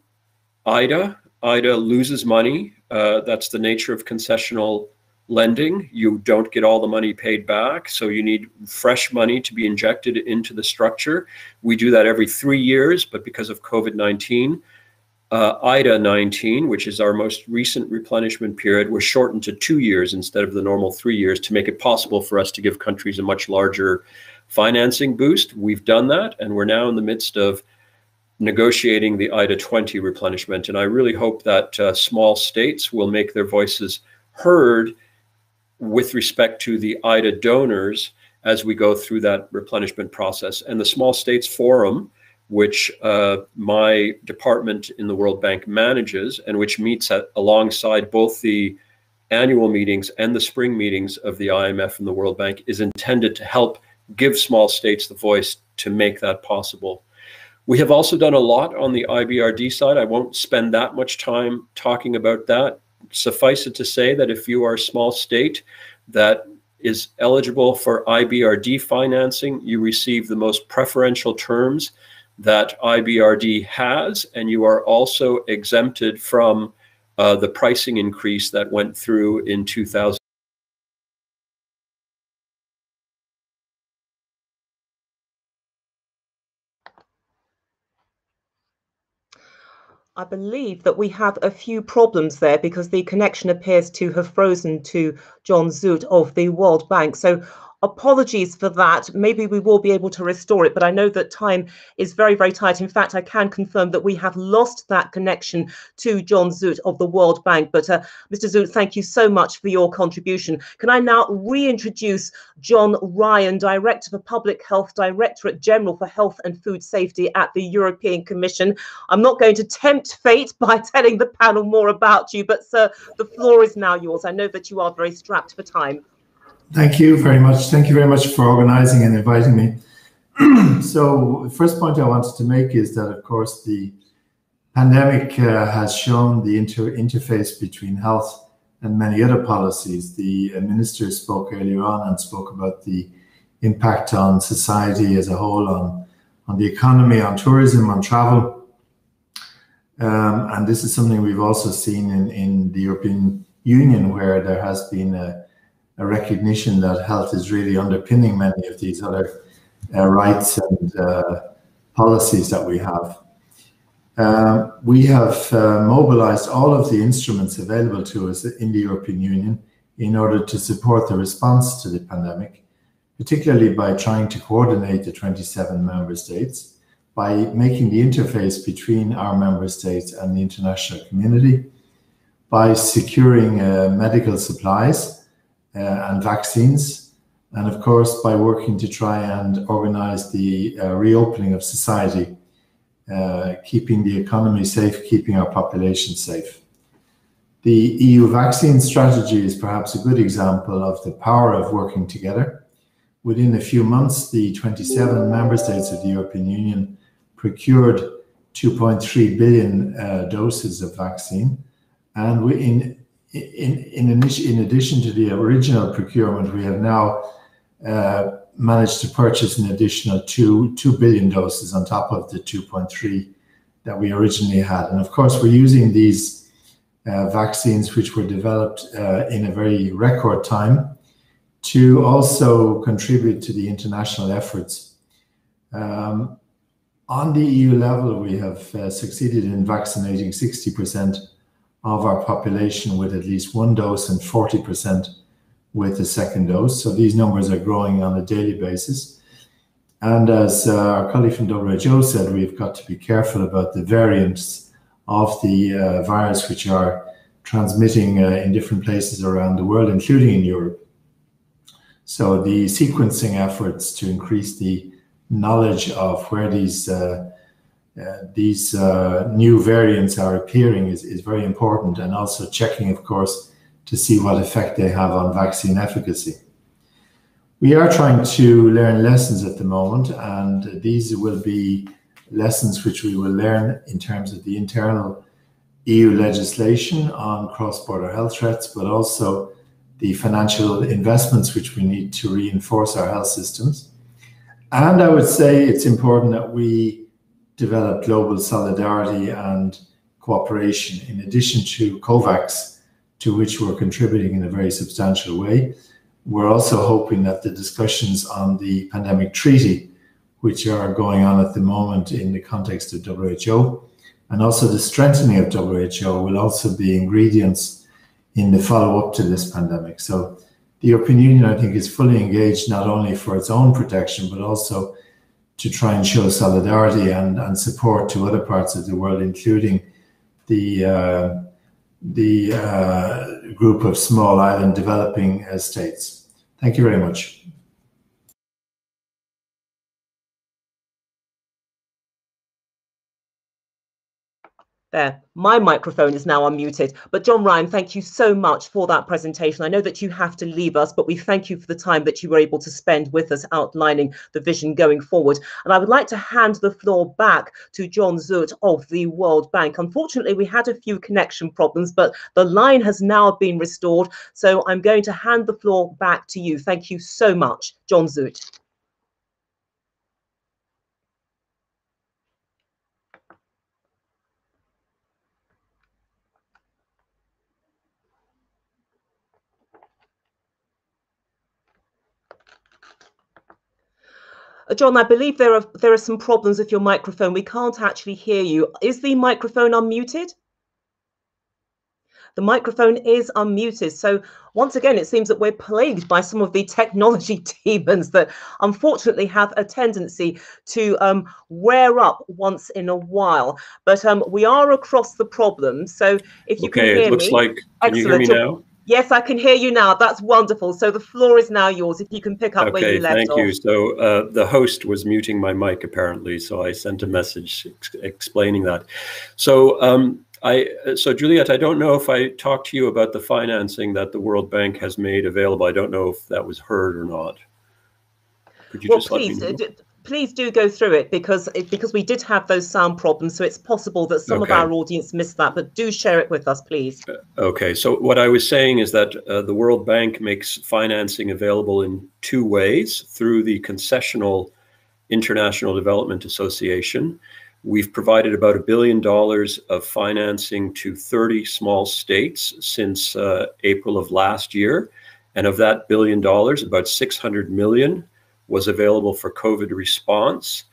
IDA. IDA loses money. That's the nature of concessional lending, you don't get all the money paid back. So you need fresh money to be injected into the structure. We do that every 3 years, but because of COVID-19, IDA 19, which is our most recent replenishment period, was shortened to 2 years instead of the normal 3 years to make it possible for us to give countries a much larger financing boost. We've done that, and we're now in the midst of negotiating the IDA 20 replenishment. And I really hope that small states will make their voices heard with respect to the IDA donors as we go through that replenishment process. And the Small States Forum, which my department in the World Bank manages, and which meets alongside both the annual meetings and the spring meetings of the IMF and the World Bank, is intended to help give small states the voice to make that possible. We have also done a lot on the IBRD side. I won't spend that much time talking about that. Suffice it to say that if you are a small state that is eligible for IBRD financing, you receive the most preferential terms that IBRD has, and you are also exempted from the pricing increase that went through in 2000. I believe that we have a few problems there because the connection appears to have frozen to John Zoot of the World Bank. So apologies for that. Maybe we will be able to restore it, but I know that time is very, very tight. In fact, I can confirm that we have lost that connection to John Zoot of the World Bank. But Mr. Zoot, thank you so much for your contribution. Can I now reintroduce John Ryan, Director for Public Health, Directorate General for Health and Food Safety at the European Commission. I'm not going to tempt fate by telling the panel more about you, but sir, the floor is now yours. I know that you are very strapped for time. Thank you very much. Thank you very much for organizing and inviting me. So the first point I wanted to make is that, of course, the pandemic has shown the interface between health and many other policies. The minister spoke earlier on and spoke about the impact on society as a whole, on the economy, on tourism, on travel. And this is something we've also seen in the European Union, where there has been a recognition that health is really underpinning many of these other rights and policies that we have. We have mobilized all of the instruments available to us in the European Union in order to support the response to the pandemic, particularly by trying to coordinate the 27 member states, by making the interface between our member states and the international community, by securing medical supplies and vaccines, and of course by working to try and organize the reopening of society, keeping the economy safe, keeping our population safe. The EU vaccine strategy is perhaps a good example of the power of working together. Within a few months, the 27 member states of the European Union procured 2.3 billion doses of vaccine, and in addition to the original procurement, we have now managed to purchase an additional 2 billion doses on top of the 2.3 that we originally had. And of course, we're using these vaccines, which were developed in a very record time, to also contribute to the international efforts. On the EU level, we have succeeded in vaccinating 60% of our population with at least one dose and 40% with a second dose. So these numbers are growing on a daily basis. And as our colleague from WHO said, we've got to be careful about the variants of the virus, which are transmitting in different places around the world, including in Europe. So the sequencing efforts to increase the knowledge of where these new variants are appearing is very important, and also checking, of course, to see what effect they have on vaccine efficacy. We are trying to learn lessons at the moment, and these will be lessons which we will learn in terms of the internal EU legislation on cross-border health threats, but also the financial investments which we need to reinforce our health systems. And I would say it's important that we develop global solidarity and cooperation. In addition to COVAX, to which we're contributing in a very substantial way. We're also hoping that the discussions on the pandemic treaty, which are going on at the moment in the context of WHO, and also the strengthening of WHO, will also be ingredients in the follow-up to this pandemic. So the European Union, I think, is fully engaged not only for its own protection, but also to try and show solidarity and support to other parts of the world, including the group of small island developing states. Thank you very much. There, my microphone is now unmuted. But John Ryan, thank you so much for that presentation. I know that you have to leave us, but we thank you for the time that you were able to spend with us outlining the vision going forward. And I would like to hand the floor back to John Zoet of the World Bank. Unfortunately, we had a few connection problems, but the line has now been restored. So I'm going to hand the floor back to you. Thank you so much, John Zoet. John, I believe there are some problems with your microphone. We can't actually hear you. Is the microphone unmuted? The microphone is unmuted. So once again, it seems that we're plagued by some of the technology demons that unfortunately have a tendency to wear up once in a while. But we are across the problem. So if you can hear me. Okay, it looks like, can you hear me now? Yes, I can hear you now. That's wonderful. So the floor is now yours. If you can pick up where you left off. Okay, thank you. So the host was muting my mic apparently, so I sent a message explaining that. So so Juliette, I don't know if I talked to you about the financing that the World Bank has made available. I don't know if that was heard or not. Could you just let me know? Please do go through it because we did have those sound problems, so it's possible that some of our audience missed that, but do share it with us, please. Okay, so what I was saying is that the World Bank makes financing available in two ways: through the Concessional International Development Association. We've provided about $1 billion of financing to 30 small states since April of last year, and of that $1 billion, about 600 million was available for COVID response.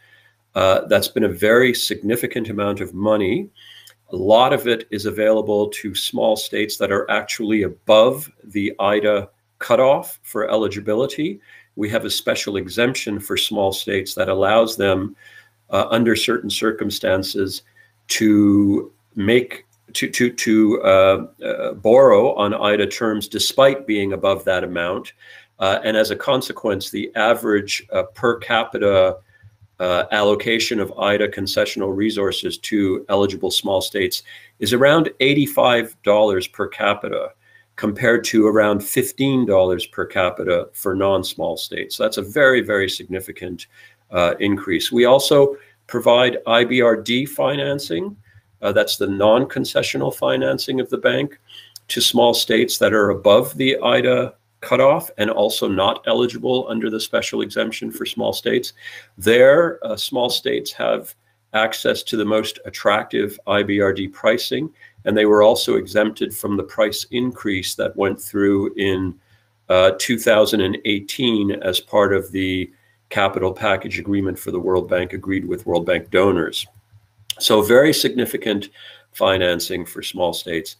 That's been a very significant amount of money. A lot of it is available to small states that are actually above the IDA cutoff for eligibility. We have a special exemption for small states that allows them, under certain circumstances, to borrow on IDA terms despite being above that amount. And as a consequence, the average per capita allocation of IDA concessional resources to eligible small states is around $85 per capita, compared to around $15 per capita for non-small states. So that's a very, very significant increase. We also provide IBRD financing. That's the non-concessional financing of the bank to small states that are above the IDA cutoff and also not eligible under the special exemption for small states. There, small states have access to the most attractive IBRD pricing, and they were also exempted from the price increase that went through in 2018 as part of the capital package agreement for the World Bank agreed with World Bank donors. So very significant financing for small states.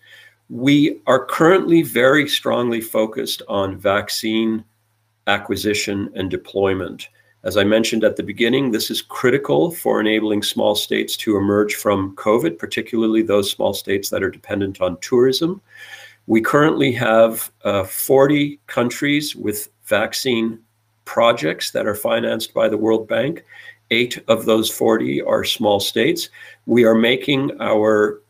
We are currently very strongly focused on vaccine acquisition and deployment. As I mentioned at the beginning, this is critical for enabling small states to emerge from COVID, particularly those small states that are dependent on tourism. We currently have 40 countries with vaccine projects that are financed by the World Bank. 8 of those 40 are small states. We are making our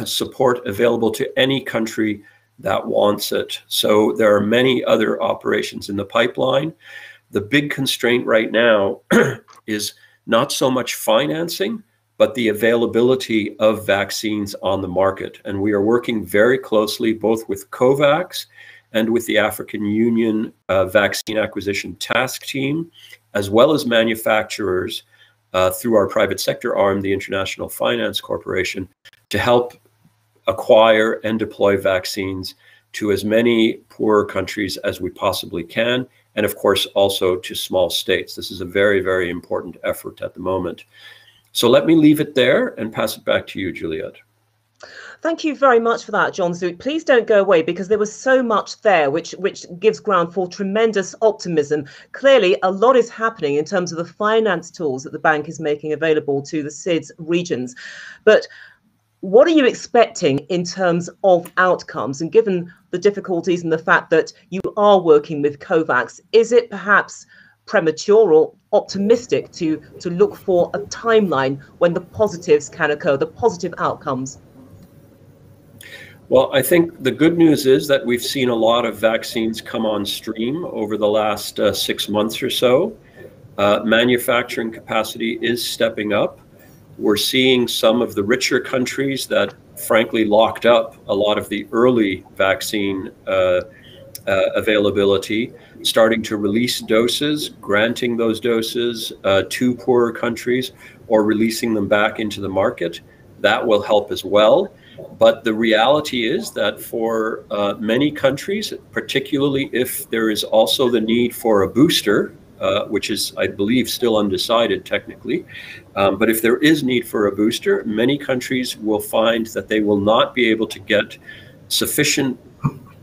support available to any country that wants it. So there are many other operations in the pipeline. The big constraint right now is not so much financing, but the availability of vaccines on the market. And we are working very closely both with COVAX and with the African Union Vaccine Acquisition Task Team, as well as manufacturers through our private sector arm, the International Finance Corporation, to help acquire and deploy vaccines to as many poorer countries as we possibly can, and of course also to small states. This is a very, very important effort at the moment. So let me leave it there and pass it back to you, Juliette. Thank you very much for that, John Zoot. Please don't go away, because there was so much there which gives ground for tremendous optimism. Clearly, a lot is happening in terms of the finance tools that the bank is making available to the SIDS regions. But what are you expecting in terms of outcomes? And given the difficulties and the fact that you are working with COVAX, is it perhaps premature or optimistic to look for a timeline when the positives can occur, the positive outcomes? Well, I think the good news is that we've seen a lot of vaccines come on stream over the last 6 months or so. Manufacturing capacity is stepping up. We're seeing some of the richer countries that frankly locked up a lot of the early vaccine availability starting to release doses, granting those doses to poorer countries, or releasing them back into the market. That will help as well. But the reality is that for many countries, particularly if there is also the need for a booster, which is, I believe, still undecided technically, but if there is need for a booster, many countries will find that they will not be able to get sufficient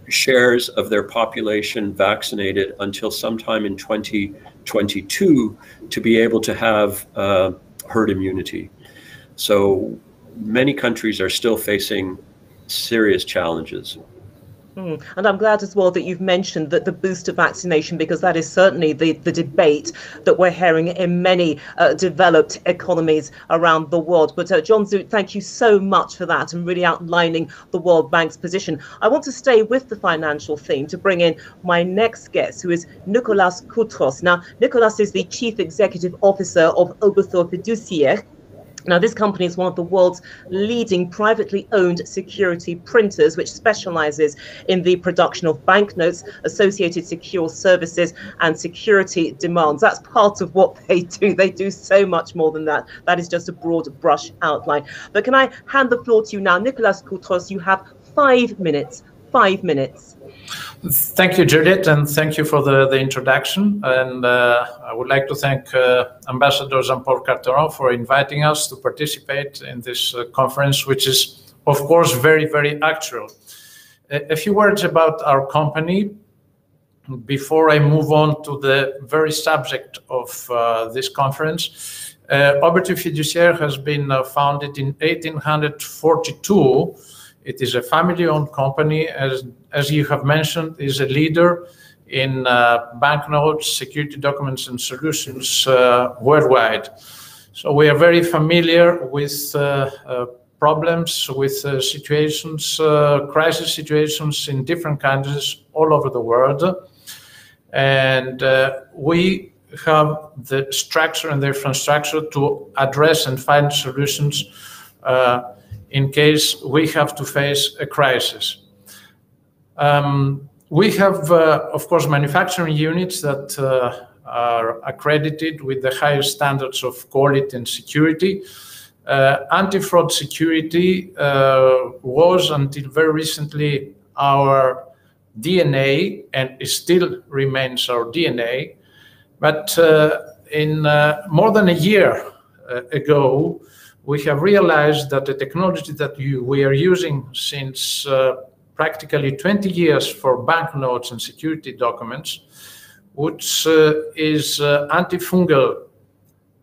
shares of their population vaccinated until sometime in 2022 to be able to have herd immunity. So many countries are still facing serious challenges. And I'm glad as well that you've mentioned that the booster vaccination, because that is certainly the debate that we're hearing in many developed economies around the world. But John Zoot, thank you so much for that and really outlining the World Bank's position. I want to stay with the financial theme to bring in my next guest, who is Nicolas Koutros. Now, Nicolas is the Chief Executive Officer of Oberthorpe Fiduciaire. Now, this company is one of the world's leading privately owned security printers, which specializes in the production of banknotes, associated secure services, and security demands. That's part of what they do. They do so much more than that. That is just a broad brush outline. But can I hand the floor to you now? Nicolas Koutros, you have 5 minutes. 5 minutes. Thank you, Juliette, and thank you for the introduction. And I would like to thank Ambassador Jean-Paul Carteron for inviting us to participate in this conference, which is, of course, very, very actual. A few words about our company before I move on to the very subject of this conference. Oberthorpe Fiduciaire has been founded in 1842. It is a family-owned company, as you have mentioned, is a leader in banknotes, security documents, and solutions worldwide. So we are very familiar with problems, with situations, crisis situations in different countries all over the world. And we have the structure and the infrastructure to address and find solutions in case we have to face a crisis. We have, of course, manufacturing units that are accredited with the highest standards of quality and security. Anti-fraud security was, until very recently, our DNA, and it still remains our DNA. But in more than a year ago, we have realized that the technology that we are using since practically 20 years for banknotes and security documents, which is antifungal,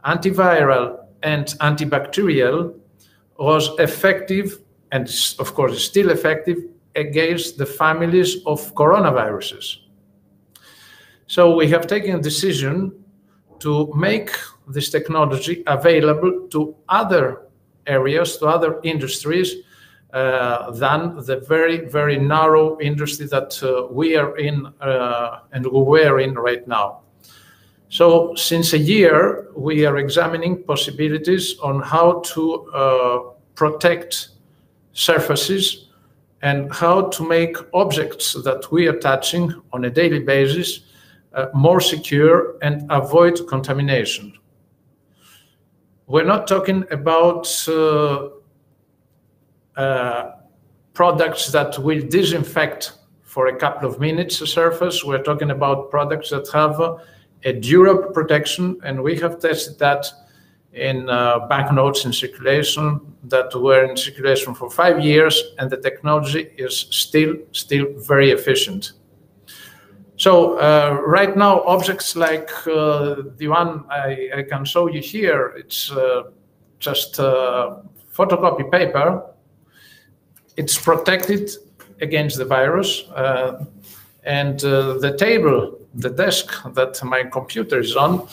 antiviral, and antibacterial, was effective, and of course is still effective, against the families of coronaviruses. So we have taken a decision to make this technology available to other areas, to other industries than the very, very narrow industry that we are in and we were in right now. So since a year, we are examining possibilities on how to protect surfaces and how to make objects that we are touching on a daily basis more secure and avoid contamination. We're not talking about products that will disinfect for a couple of minutes surface. We're talking about products that have a durable protection, and we have tested that in banknotes in circulation that were in circulation for 5 years, and the technology is still very efficient. So right now, objects like the one I can show you here, it's just photocopy paper. It's protected against the virus, and the table, the desk that my computer is on,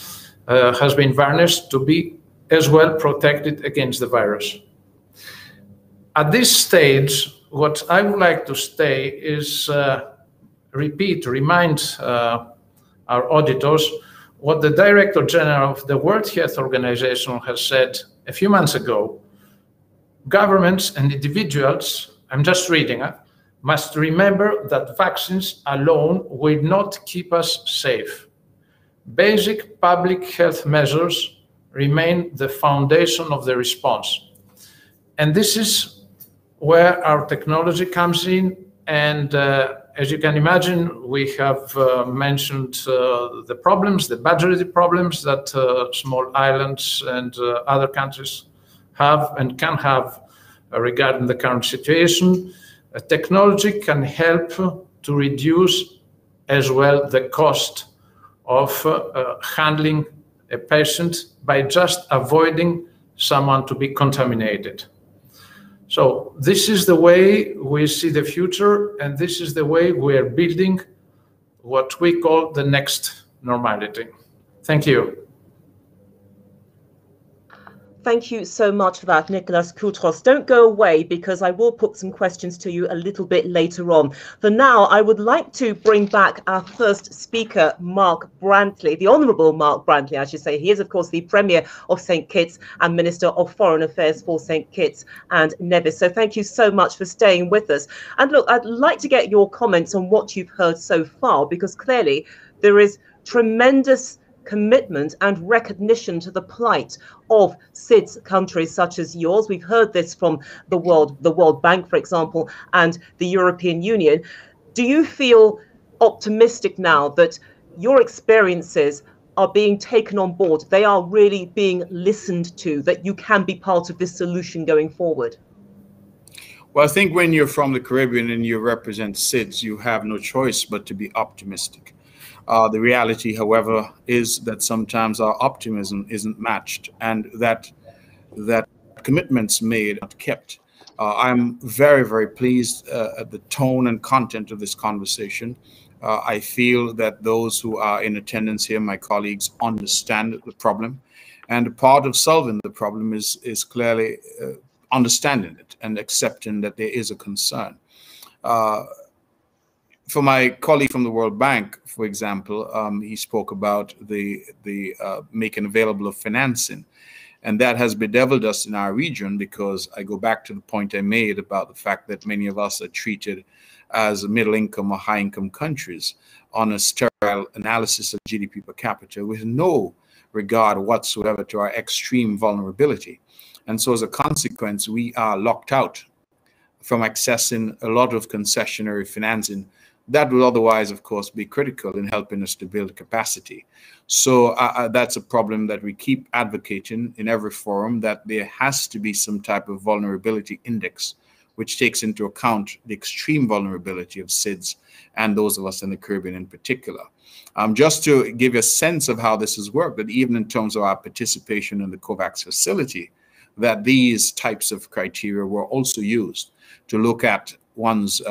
has been varnished to be as well protected against the virus. At this stage, what I would like to say is remind our auditors what the Director General of the World Health Organization has said a few months ago. Governments and individuals, I'm just reading it, must remember that vaccines alone will not keep us safe. Basic public health measures remain the foundation of the response. And this is where our technology comes in. And as you can imagine, we have mentioned the problems, the budgetary problems that small islands and other countries have and can have regarding the current situation. Technology can help to reduce as well the cost of handling a patient by just avoiding someone to be contaminated. So this is the way we see the future, and this is the way we are building what we call the next normality. Thank you. Thank you so much for that, Nicholas Koutros. Don't go away, because I will put some questions to you a little bit later on. For now, I would like to bring back our first speaker, Mark Brantley, the Honourable Mark Brantley, I should say. He is, of course, the Premier of St Kitts and Minister of Foreign Affairs for St Kitts and Nevis. So thank you so much for staying with us. And look, I'd like to get your comments on what you've heard so far, because clearly there is tremendous commitment and recognition to the plight of SIDS countries such as yours. We've heard this from the World Bank, for example, and the European Union. Do you feel optimistic now that your experiences are being taken on board? They are really being listened to, that you can be part of this solution going forward? Well, I think when you're from the Caribbean and you represent SIDS, you have no choice but to be optimistic. The reality, however, is that sometimes our optimism isn't matched, and that commitments made are not kept. I'm very, very pleased at the tone and content of this conversation. I feel that those who are in attendance here, my colleagues, understand the problem, and part of solving the problem is clearly understanding it and accepting that there is a concern. For my colleague from the World Bank, for example, he spoke about the making available of financing. And that has bedeviled us in our region, because I go back to the point I made about the fact that many of us are treated as middle-income or high-income countries on a sterile analysis of GDP per capita with no regard whatsoever to our extreme vulnerability. And so as a consequence, we are locked out from accessing a lot of concessionary financing that will otherwise, of course, be critical in helping us to build capacity. So that's a problem that we keep advocating in every forum, that there has to be some type of vulnerability index which takes into account the extreme vulnerability of SIDS and those of us in the Caribbean in particular. Just to give you a sense of how this has worked, that even in terms of our participation in the COVAX facility, that these types of criteria were also used to look at one's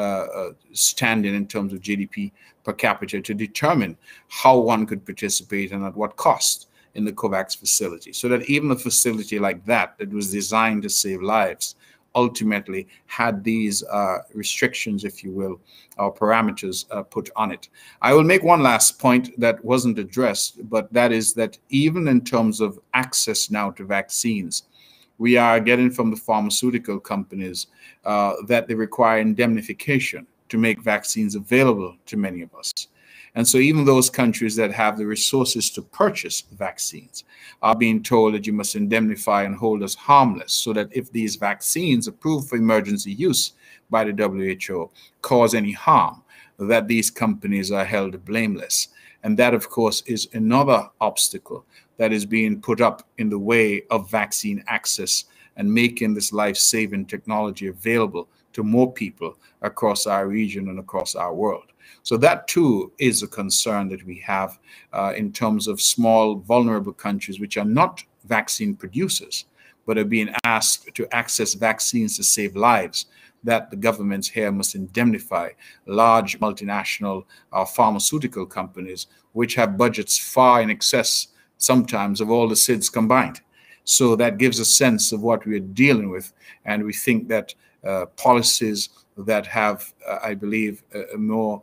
standing in terms of GDP per capita to determine how one could participate and at what cost in the COVAX facility. So that even a facility like that was designed to save lives ultimately had these restrictions, if you will, or parameters put on it. I will make one last point that wasn't addressed, but that is that even in terms of access now to vaccines, we are getting from the pharmaceutical companies that they require indemnification to make vaccines available to many of us. And so even those countries that have the resources to purchase vaccines are being told that you must indemnify and hold us harmless, so that if these vaccines approved for emergency use by the WHO cause any harm, that these companies are held blameless. And that, of course, is another obstacle that is being put up in the way of vaccine access and making this life-saving technology available to more people across our region and across our world. So that too is a concern that we have in terms of small, vulnerable countries which are not vaccine producers, but are being asked to access vaccines to save lives, that the governments here must indemnify large multinational pharmaceutical companies, which have budgets far in excess sometimes of all the SIDS combined. So that gives a sense of what we're dealing with. And we think that policies that have, I believe, a more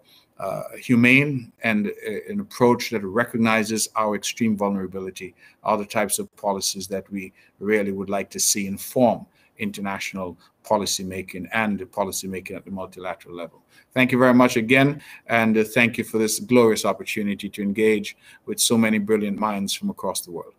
humane and an approach that recognizes our extreme vulnerability are the types of policies that we really would like to see inform international policy making and policy making at the multilateral level. Thank you very much again, and thank you for this glorious opportunity to engage with so many brilliant minds from across the world.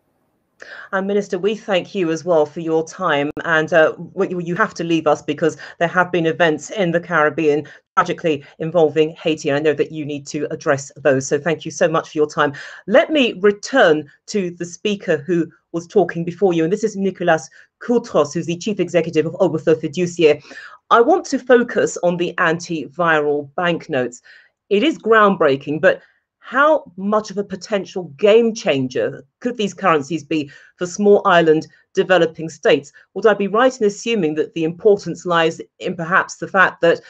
Minister, we thank you as well for your time, and you have to leave us because there have been events in the Caribbean tragically involving Haiti, and I know that you need to address those. So thank you so much for your time. Let me return to the speaker who was talking before you, and this is Nicolas Courtros, who's the Chief Executive of Obertheu Fiduciaire. I want to focus on the antiviral banknotes. It is groundbreaking, but how much of a potential game changer could these currencies be for small island developing states? Would I be right in assuming that the importance lies in perhaps the fact that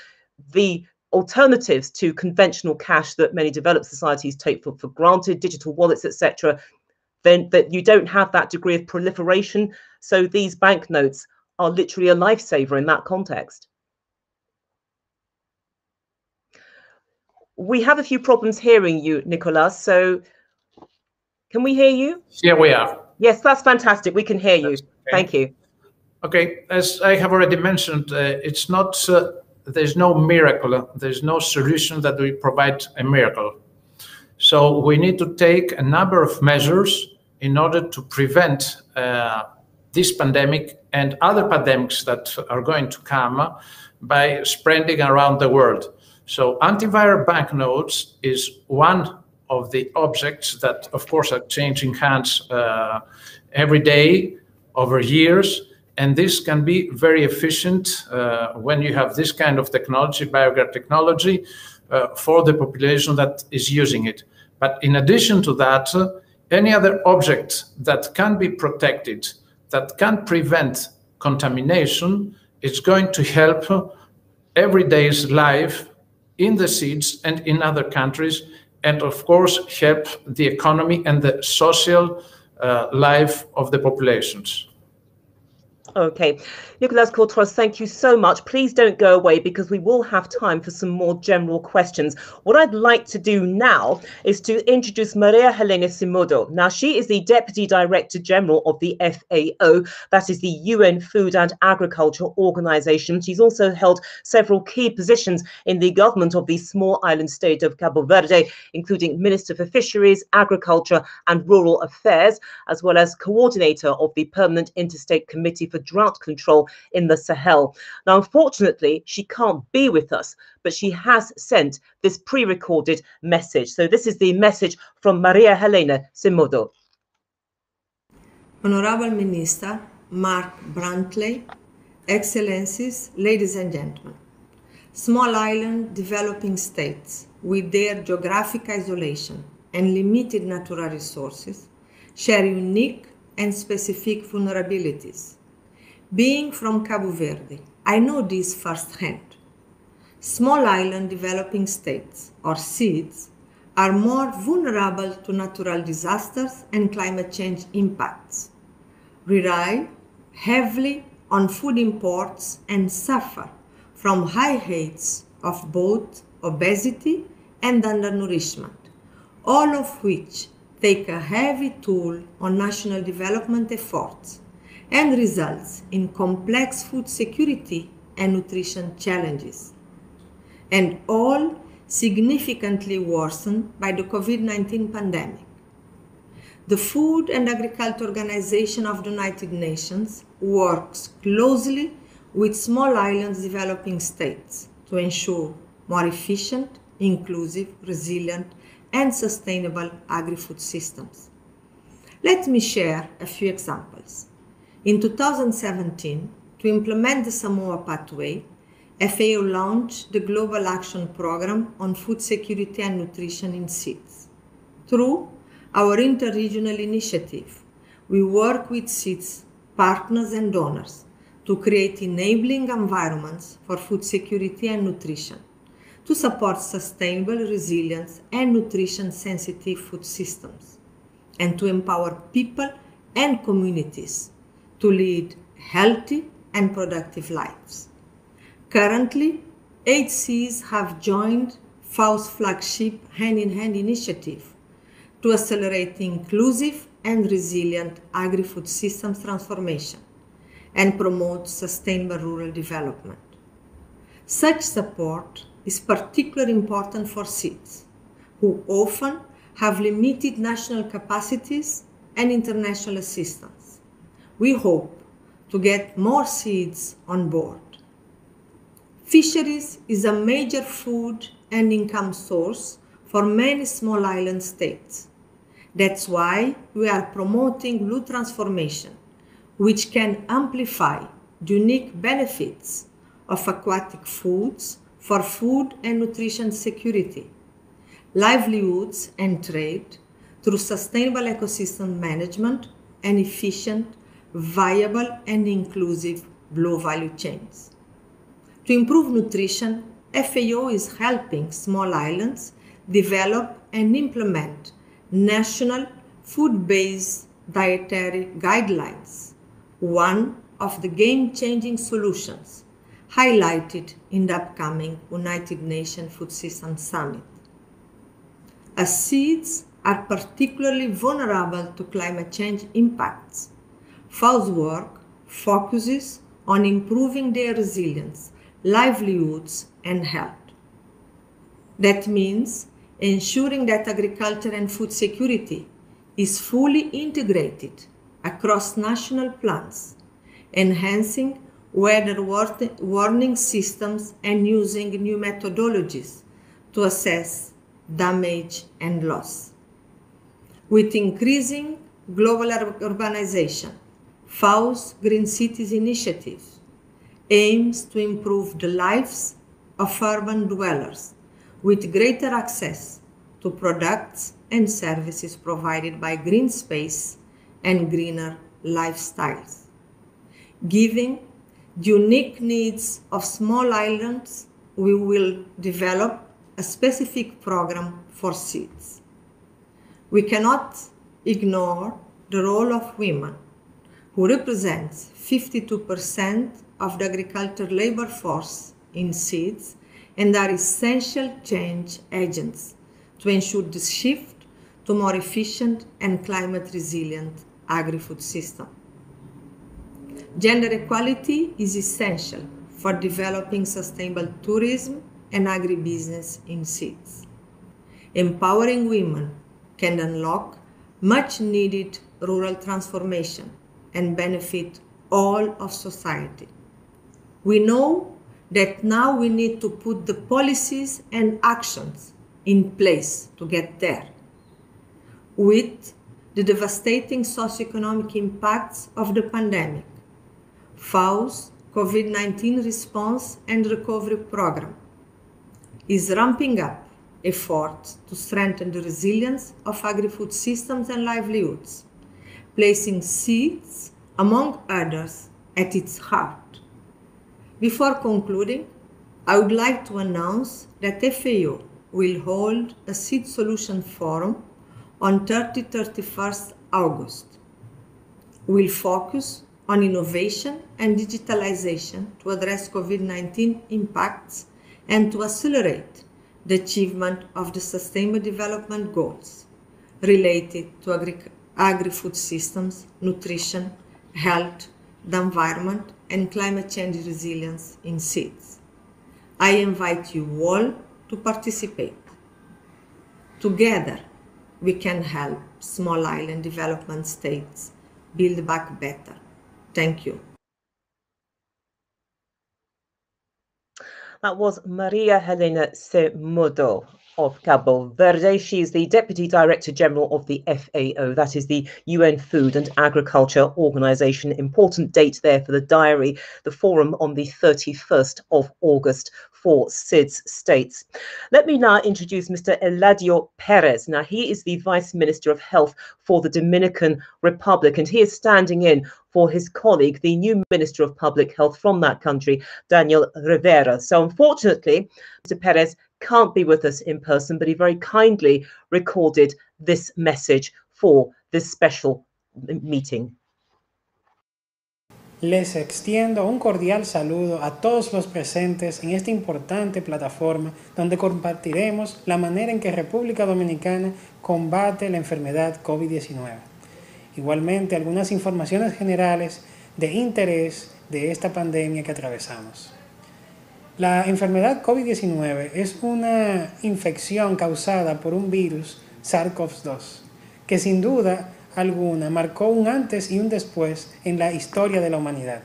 the alternatives to conventional cash that many developed societies take for granted, digital wallets, etc., then that you don't have that degree of proliferation? So these banknotes are literally a lifesaver in that context. We have a few problems hearing you, Nicolas. So can we hear you? Here we are. Yes, that's fantastic. We can hear you. Okay. Thank you. Okay, as I have already mentioned, it's not, there's no miracle. There's no solution that will provide a miracle. So we need to take a number of measures in order to prevent this pandemic and other pandemics that are going to come by spreading around the world. So antiviral banknotes is one of the objects that, of course, are changing hands every day over years. And this can be very efficient when you have this kind of technology, BioGuard technology, for the population that is using it. But in addition to that, any other object that can be protected, that can prevent contamination, is going to help everyday's life in the SIDS and in other countries, and of course help the economy and the social life of the populations. Okay, Nicolas Courtros, thank you so much. Please don't go away because we will have time for some more general questions. What I'd like to do now is to introduce Maria Helena Simodo. Now, she is the Deputy Director General of the FAO, that is the UN Food and Agriculture Organization. She's also held several key positions in the government of the small island state of Cabo Verde, including Minister for Fisheries, Agriculture and Rural Affairs, as well as coordinator of the Permanent Interstate Committee for Drought Control in the Sahel. Now, unfortunately, she can't be with us, but she has sent this pre-recorded message. So this is the message from Maria Helena Simodo. Honorable Minister Mark Brantley, Excellencies, ladies and gentlemen, small island developing states with their geographic isolation and limited natural resources share unique and specific vulnerabilities. Being from Cabo Verde, I know this firsthand. Small island developing states, or SIDS, are more vulnerable to natural disasters and climate change impacts, rely heavily on food imports, and suffer from high rates of both obesity and undernourishment, all of which take a heavy toll on national development efforts and results in complex food security and nutrition challenges, and all significantly worsened by the COVID-19 pandemic. The Food and Agriculture Organization of the United Nations works closely with small islands developing states to ensure more efficient inclusive, resilient, and sustainable agri-food systems. Let me share a few examples. In 2017, to implement the Samoa Pathway, FAO launched the Global Action Programme on Food Security and Nutrition in Seeds. Through our interregional initiative, we work with seeds partners and donors to create enabling environments for food security and nutrition, to support sustainable, resilient, and nutrition-sensitive food systems, and to empower people and communities to lead healthy and productive lives. Currently, 8 Seas have joined FAO's flagship hand-in-hand initiative to accelerate inclusive and resilient agri-food systems transformation and promote sustainable rural development. Such support is particularly important for seeds, who often have limited national capacities and international assistance. We hope to get more seeds on board. Fisheries is a major food and income source for many small island states. That's why we are promoting Blue Transformation, which can amplify the unique benefits of aquatic foods for food and nutrition security, livelihoods and trade through sustainable ecosystem management and efficient, viable and inclusive blue value chains. To improve nutrition, FAO is helping small islands develop and implement national food-based dietary guidelines, one of the game-changing solutions highlighted in the upcoming United Nations Food Systems Summit. As seeds are particularly vulnerable to climate change impacts, FAO's work focuses on improving their resilience, livelihoods, and health. That means ensuring that agriculture and food security is fully integrated across national plans, enhancing weather warning systems and using new methodologies to assess damage and loss. With increasing global urbanization, FAO's Green Cities initiative aims to improve the lives of urban dwellers with greater access to products and services provided by green space and greener lifestyles. Given the unique needs of small islands, we will develop a specific program for seeds. We cannot ignore the role of women, who represents 52% of the agricultural labor force in seeds and are essential change agents to ensure the shift to more efficient and climate resilient agri-food system. Gender equality is essential for developing sustainable tourism and agribusiness in seeds. Empowering women can unlock much needed rural transformation and benefit all of society. We know that now we need to put the policies and actions in place to get there. With the devastating socioeconomic impacts of the pandemic, FAO's COVID-19 response and recovery program is ramping up efforts to strengthen the resilience of agri-food systems and livelihoods, placing seeds, among others, at its heart. Before concluding, I would like to announce that FAO will hold a Seed Solution Forum on 30-31 August. We'll focus on innovation and digitalization to address COVID-19 impacts and to accelerate the achievement of the Sustainable Development Goals related to agri-food systems, nutrition, health, the environment, and climate change resilience in seeds. I invite you all to participate. Together, we can help small island development states build back better. Thank you. That was Maria Helena Semudo of Cabo Verde. She is the Deputy Director General of the FAO, that is the UN Food and Agriculture Organization. Important date there for the diary, the forum on the 31st of August for SIDS states. Let me now introduce Mr. Eladio Perez. Now, he is the Vice Minister of Health for the Dominican Republic, and he is standing in for his colleague, the new Minister of Public Health from that country, Daniel Rivera. So unfortunately, Mr. Perez can't be with us in person, but he very kindly recorded this message for this special meeting. Les extiendo un cordial saludo a todos los presentes en esta importante plataforma donde compartiremos la manera en que República Dominicana combate la enfermedad COVID-19. Igualmente, algunas informaciones generales de interés de esta pandemia que atravesamos. La enfermedad COVID-19 es una infección causada por un virus SARS-CoV-2 que sin duda alguna marcó un antes y un después en la historia de la humanidad.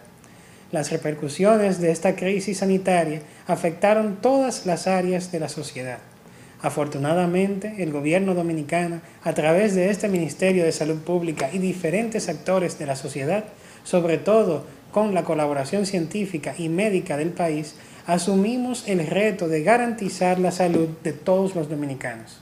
Las repercusiones de esta crisis sanitaria afectaron todas las áreas de la sociedad. Afortunadamente, el gobierno dominicano, a través de este Ministerio de Salud Pública y diferentes actores de la sociedad, sobre todo con la colaboración científica y médica del país, asumimos el reto de garantizar la salud de todos los dominicanos.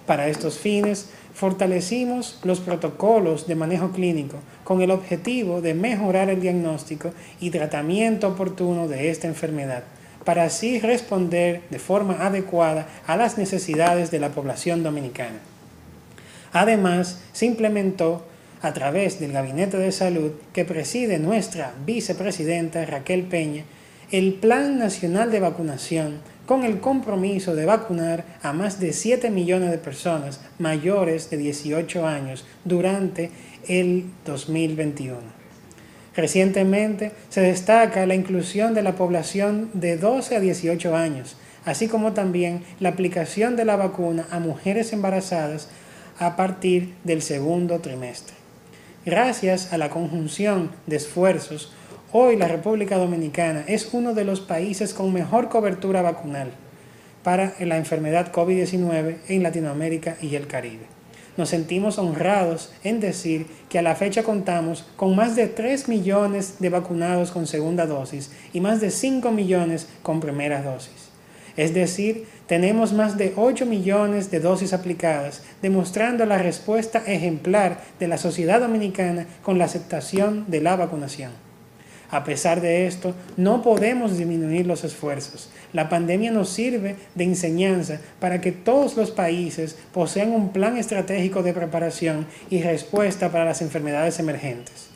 Para estos fines, fortalecimos los protocolos de manejo clínico con el objetivo de mejorar el diagnóstico y tratamiento oportuno de esta enfermedad, para así responder de forma adecuada a las necesidades de la población dominicana. Además, se implementó a través del Gabinete de Salud que preside nuestra vicepresidenta Raquel Peña, el Plan Nacional de Vacunación con el compromiso de vacunar a más de 7 millones de personas mayores de 18 años durante el 2021. Recientemente se destaca la inclusión de la población de 12 a 18 años, así como también la aplicación de la vacuna a mujeres embarazadas a partir del segundo trimestre. Gracias a la conjunción de esfuerzos, hoy la República Dominicana es uno de los países con mejor cobertura vacunal para la enfermedad COVID-19 en Latinoamérica y el Caribe. Nos sentimos honrados en decir que a la fecha contamos con más de 3 millones de vacunados con segunda dosis y más de 5 millones con primera dosis. Es decir, tenemos más de 8 millones de dosis aplicadas, demostrando la respuesta ejemplar de la sociedad dominicana con la aceptación de la vacunación. A pesar de esto, no podemos disminuir los esfuerzos. La pandemia nos sirve de enseñanza para que todos los países posean un plan estratégico de preparación y respuesta para las enfermedades emergentes,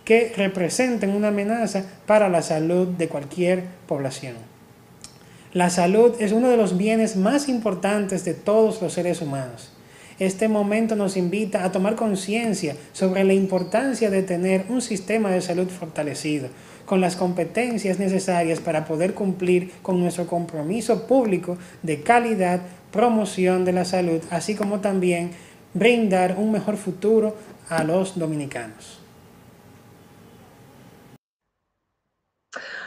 que representen una amenaza para la salud de cualquier población. La salud es uno de los bienes más importantes de todos los seres humanos. Este momento nos invita a tomar conciencia sobre la importancia de tener un sistema de salud fortalecido, con las competencias necesarias para poder cumplir con nuestro compromiso público de calidad, promoción de la salud, así como también brindar un mejor futuro a los dominicanos.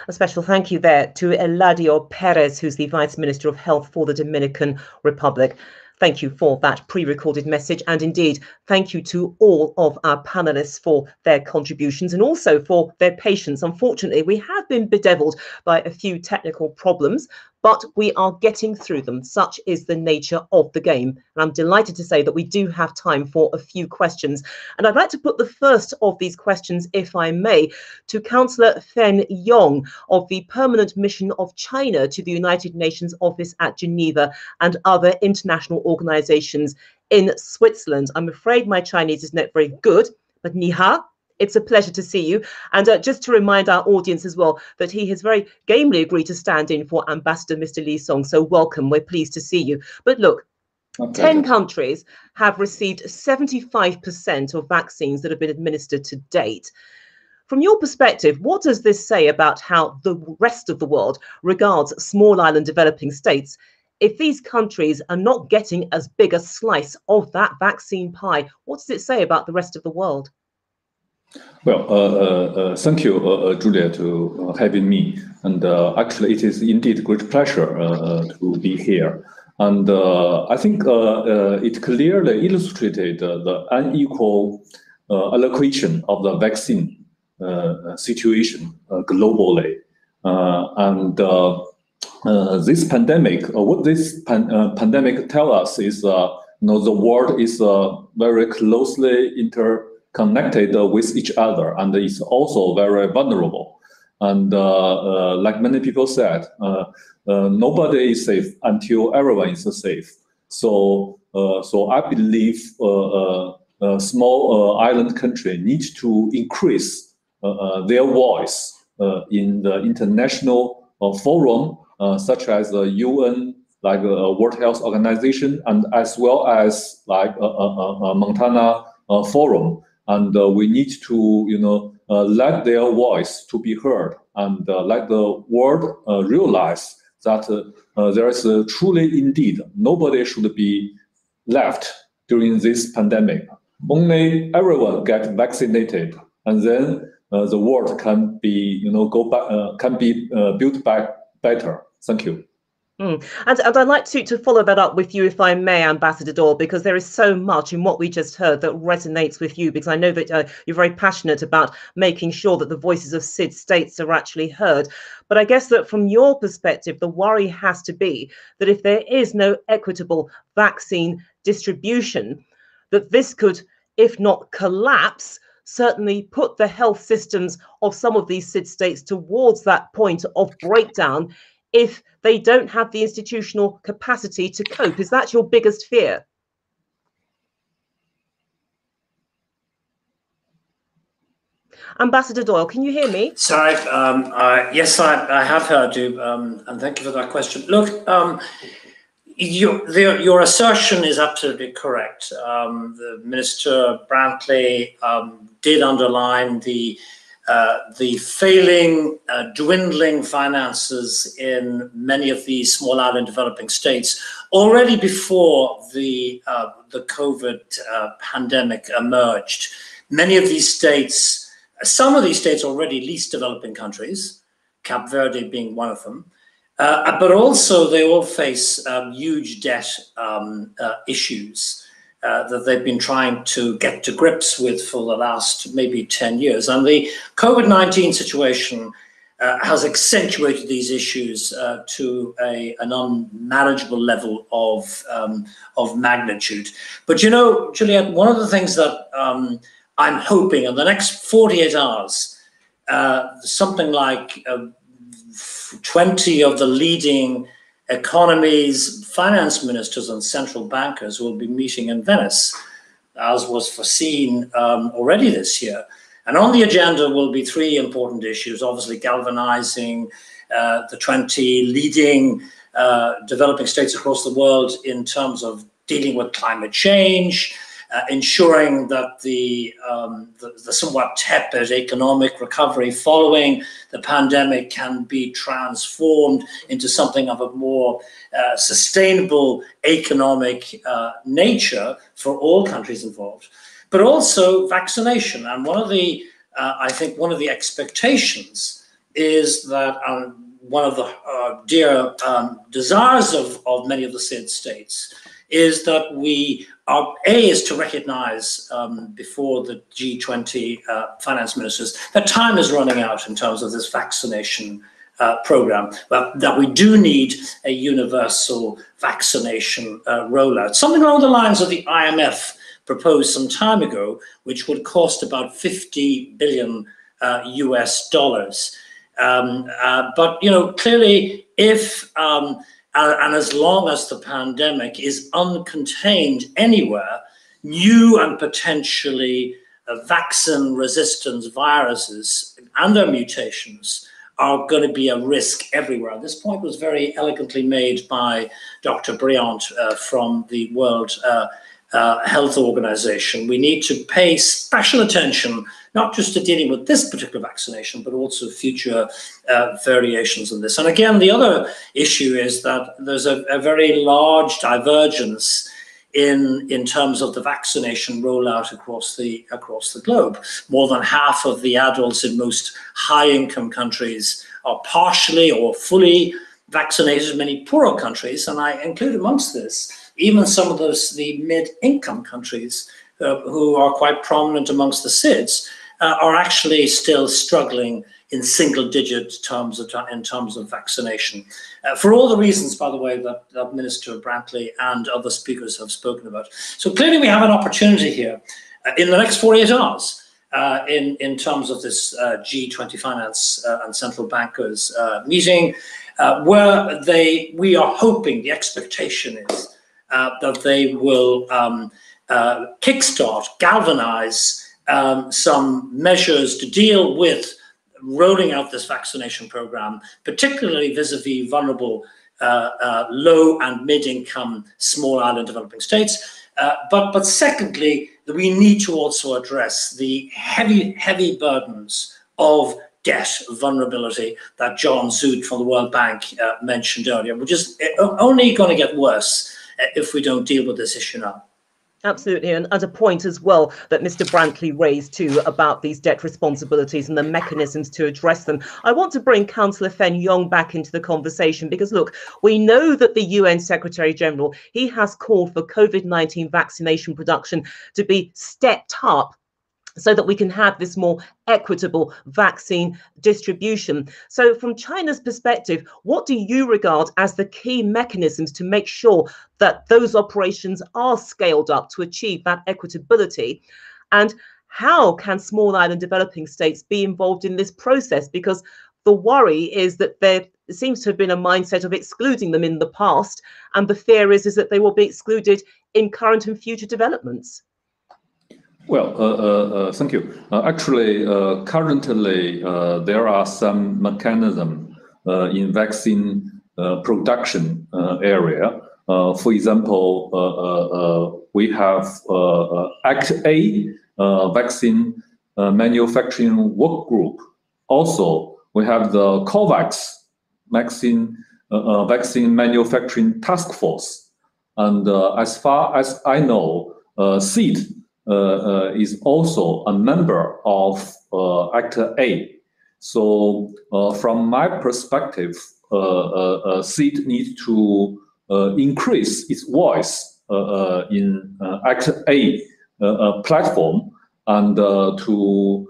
A special thank you there to Eladio Perez, who's the Vice Minister of Health for the Dominican Republic. Thank you for that pre-recorded message, and indeed thank you to all of our panelists for their contributions and also for their patience. Unfortunately, we have been bedeviled by a few technical problems, but we are getting through them. Such is the nature of the game. And I'm delighted to say that we do have time for a few questions. And I'd like to put the first of these questions, if I may, to Councillor Fen Yong of the Permanent Mission of China to the United Nations Office at Geneva and other international organizations in Switzerland. I'm afraid my Chinese is not very good, but ni hao. It's a pleasure to see you. And just to remind our audience as well that he has very gamely agreed to stand in for Ambassador Mr. Li Song. So welcome. We're pleased to see you. But look, 10 countries have received 75% of vaccines that have been administered to date. From your perspective, what does this say about how the rest of the world regards small island developing states? If these countries are not getting as big a slice of that vaccine pie, what does it say about the rest of the world? Well, thank you, Julia, to having me. And actually, it is indeed a great pleasure to be here. And I think it clearly illustrated the unequal allocation of the vaccine situation globally. And this pandemic, what this pandemic tells us is, the world is very closely interconnected with each other, and is also very vulnerable. And like many people said, nobody is safe until everyone is safe. So, I believe a small island country needs to increase their voice in the international forum, such as the UN, like World Health Organization, and as well as like Montana Forum. And we need to, let their voice to be heard, and let the world realize that there is truly, indeed, nobody should be left during this pandemic. Only everyone get vaccinated, and then the world can be, go back, can be built back better. Thank you. And I'd like to follow that up with you, if I may, Ambassador Doyle, because there is so much in what we just heard that resonates with you, because I know that you're very passionate about making sure that the voices of SID states are actually heard. But I guess that from your perspective, the worry has to be that if there is no equitable vaccine distribution, that this could, if not collapse, certainly put the health systems of some of these SID states towards that point of breakdown if they don't have the institutional capacity to cope. Is that your biggest fear? Ambassador Doyle, can you hear me? Sorry, yes, I have heard you, and thank you for that question. Look, your assertion is absolutely correct. The Minister Brantley did underline the failing, dwindling finances in many of these small island developing states already before the COVID pandemic emerged. Many of these states, some of these states already least developing countries, Cape Verde being one of them, but also they all face huge debt issues that they've been trying to get to grips with for the last maybe 10 years. And the COVID-19 situation has accentuated these issues to an unmanageable level of magnitude. But Juliet, one of the things that I'm hoping in the next 48 hours, something like 20 of the leading economies, finance ministers and central bankers will be meeting in Venice, as was foreseen already this year. And on the agenda will be three important issues, obviously galvanizing the 20 leading developing states across the world in terms of dealing with climate change, ensuring that the somewhat tepid economic recovery following the pandemic can be transformed into something of a more sustainable economic nature for all countries involved, but also vaccination. And one of the, I think one of the expectations is that one of the dear desires of many of the SID states is that we are, is to recognize before the G20 finance ministers that time is running out in terms of this vaccination program, but that we do need a universal vaccination rollout. Something along the lines of the IMF proposed some time ago, which would cost about $50 billion US dollars. But clearly, if and as long as the pandemic is uncontained anywhere, new and potentially vaccine-resistant viruses and their mutations are going to be a risk everywhere. This point was very elegantly made by Dr. Briand from the World Health Organization. We need to pay special attention, not just to dealing with this particular vaccination, but also future variations of this. And again, the other issue is that there's a very large divergence in terms of the vaccination rollout across the globe. More than half of the adults in most high-income countries are partially or fully vaccinated. Many poorer countries, and I include amongst this even some of the mid-income countries who are quite prominent amongst the SIDS, are actually still struggling in single-digit terms in terms of vaccination, for all the reasons, by the way, that Minister Brantley and other speakers have spoken about. So clearly we have an opportunity here in the next 48 hours in terms of this G20 finance and central bankers meeting, where we are hoping, the expectation is that they will kickstart, galvanize some measures to deal with rolling out this vaccination program, particularly vis-a-vis vulnerable low and mid-income small island developing states. But secondly, we need to also address the heavy burdens of debt vulnerability that John Zood from the World Bank mentioned earlier, which is only going to get worse if we don't deal with this issue now. Absolutely, and a point as well that Mr. Brantley raised too about these debt responsibilities and the mechanisms to address them. I want to bring Councillor Fen Yong back into the conversation because, look, we know that the UN Secretary General, he has called for COVID-19 vaccination production to be stepped up so that we can have this more equitable vaccine distribution. So from China's perspective, what do you regard as the key mechanisms to make sure that those operations are scaled up to achieve that equitability? And how can small island developing states be involved in this process? Because the worry is that there seems to have been a mindset of excluding them in the past, and the fear is that they will be excluded in current and future developments. Well, thank you. Actually, currently, there are some mechanism in vaccine production area. For example, we have Act A, vaccine manufacturing work group. Also, we have the COVAX vaccine manufacturing task force. And as far as I know, SID is also a member of Act A. So from my perspective, SID needs to increase its voice in Act A platform and to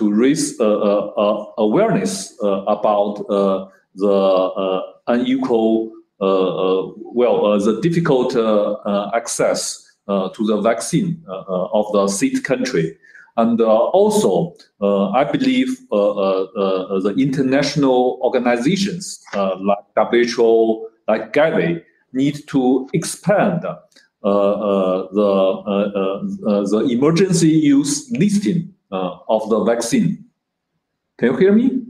raise awareness about the unequal, the difficult access to the vaccine of the SID country. And also, I believe the international organizations like WHO, like Gavi, need to expand the emergency use listing of the vaccine. Can you hear me?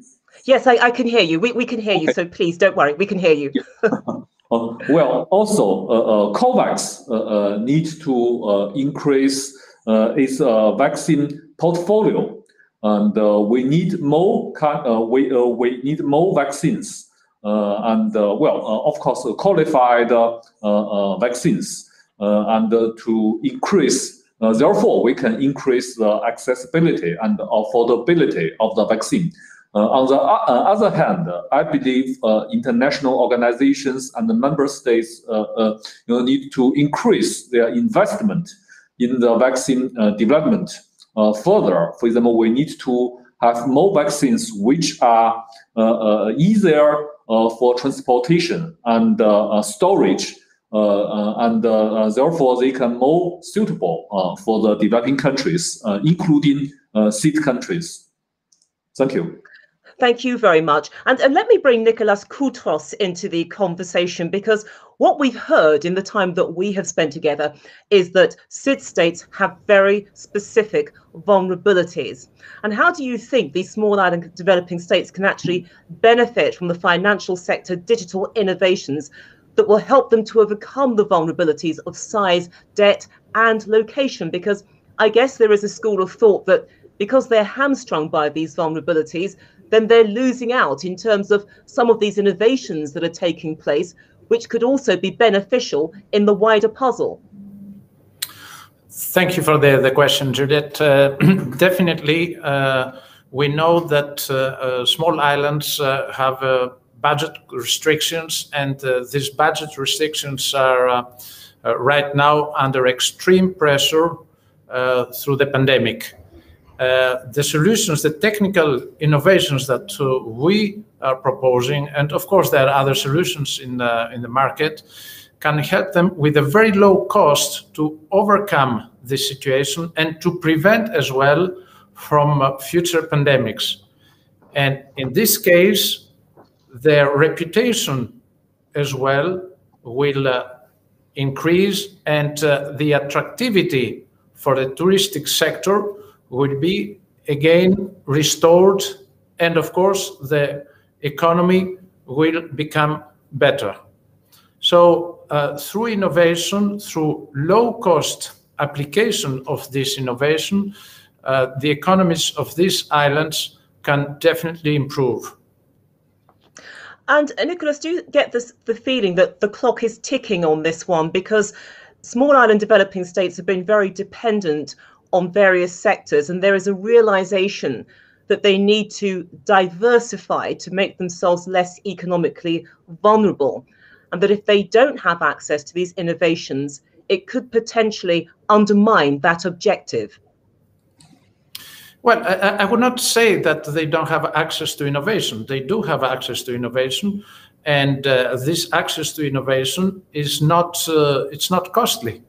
Yes, I can hear you. We can hear you, so please don't worry, we can hear you. Well, also, COVAX needs to increase its vaccine portfolio, and we need more. We need more vaccines, and of course, qualified vaccines, and to increase. Therefore, we can increase the accessibility and affordability of the vaccine. On the other hand, I believe international organizations and the member states need to increase their investment in the vaccine development further. For example, we need to have more vaccines which are easier for transportation and storage, and therefore they can more suitable for the developing countries, including SID countries. Thank you. Thank you very much. And let me bring Nicolas Koutros into the conversation, because what we've heard in the time that we have spent together is that SID states have very specific vulnerabilities. And how do you think these small island developing states can actually benefit from the financial sector digital innovations that will help them to overcome the vulnerabilities of size, debt, and location? Because I guess there is a school of thought that because they're hamstrung by these vulnerabilities, then they're losing out in terms of some of these innovations that are taking place, which could also be beneficial in the wider puzzle. Thank you for the question, Juliet. Definitely, we know that small islands have budget restrictions, and these budget restrictions are right now under extreme pressure through the pandemic. The solutions, the technical innovations that we are proposing, and of course there are other solutions in the market, can help them with a very low cost to overcome this situation and to prevent as well from future pandemics. And in this case, their reputation as well will increase, and the attractivity for the touristic sector will be again restored, and of course the economy will become better. So through innovation, through low-cost application of this innovation, the economies of these islands can definitely improve. And Nicholas, do you get the feeling that the clock is ticking on this one? Because small island developing states have been very dependent on various sectors, and there is a realization that they need to diversify to make themselves less economically vulnerable. And that if they don't have access to these innovations, it could potentially undermine that objective. Well, I would not say that they don't have access to innovation. They do have access to innovation, and this access to innovation is not it's not costly.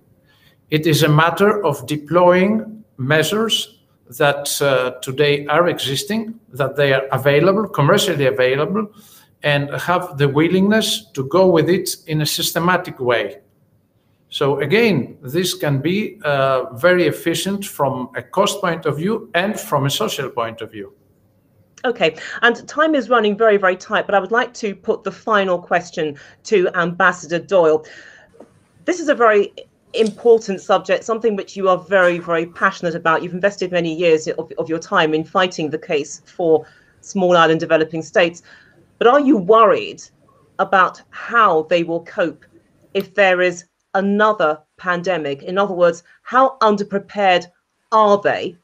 It is a matter of deploying measures that today are existing, that they are available, commercially available, and have the willingness to go with it in a systematic way. So again, this can be very efficient from a cost point of view and from a social point of view. Okay, and time is running very, very tight, but I would like to put the final question to Ambassador Doyle. This is a very important subject, something which you are very, very passionate about. You've invested many years of your time in fighting the case for small island developing states. But are you worried about how they will cope if there is another pandemic? In other words, how underprepared are they?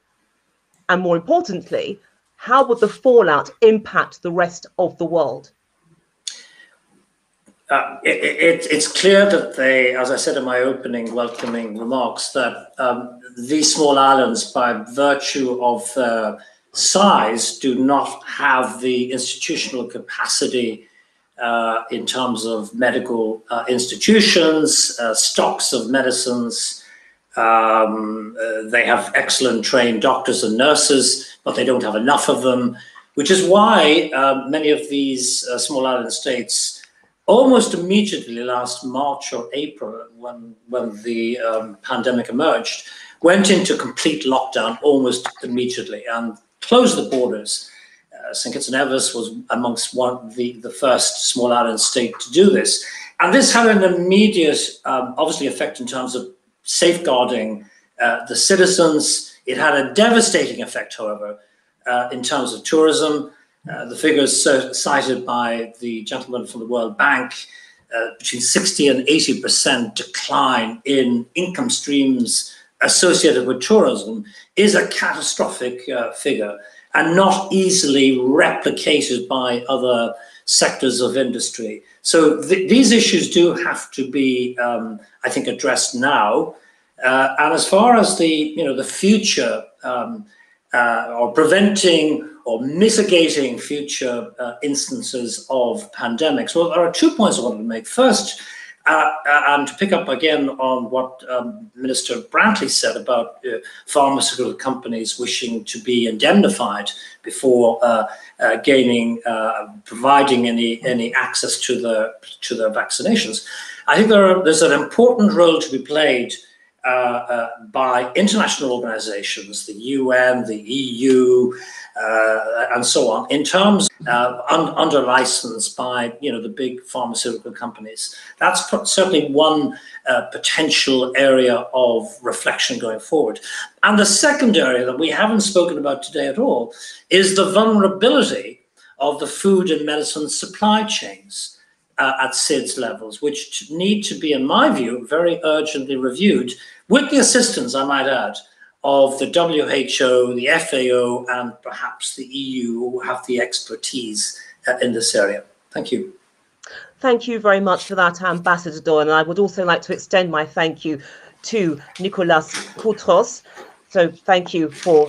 And more importantly, how would the fallout impact the rest of the world? It's clear that they, as I said in my opening welcoming remarks, that these small islands, by virtue of their size, do not have the institutional capacity in terms of medical institutions, stocks of medicines. They have excellent trained doctors and nurses, but they don't have enough of them, which is why many of these small island states almost immediately last March or April, when the pandemic emerged, went into complete lockdown almost immediately and closed the borders. St. Kitts and Nevis was amongst the first small island state to do this. And this had an immediate, obviously, effect in terms of safeguarding the citizens. It had a devastating effect, however, in terms of tourism. The figures cited by the gentleman from the World Bank, between 60 and 80% decline in income streams associated with tourism, is a catastrophic figure and not easily replicated by other sectors of industry. So these issues do have to be, I think, addressed now. And as far as the future or preventing or mitigating future instances of pandemics, well, there are 2 points I wanted to make. First, and to pick up again on what Minister Brantley said about pharmaceutical companies wishing to be indemnified before providing any access to their vaccinations. I think there's an important role to be played by international organizations, the UN, the EU, and so on, in terms under license by the big pharmaceutical companies. That's certainly one potential area of reflection going forward. And the second area that we haven't spoken about today at all is the vulnerability of the food and medicine supply chains. at SIDS levels, which need to be, in my view, very urgently reviewed, with the assistance, I might add, of the WHO, the FAO, and perhaps the EU, who have the expertise in this area. Thank you. Thank you very much for that, Ambassador Doyle. And I would also like to extend my thank you to Nicolas Koutros. So thank you for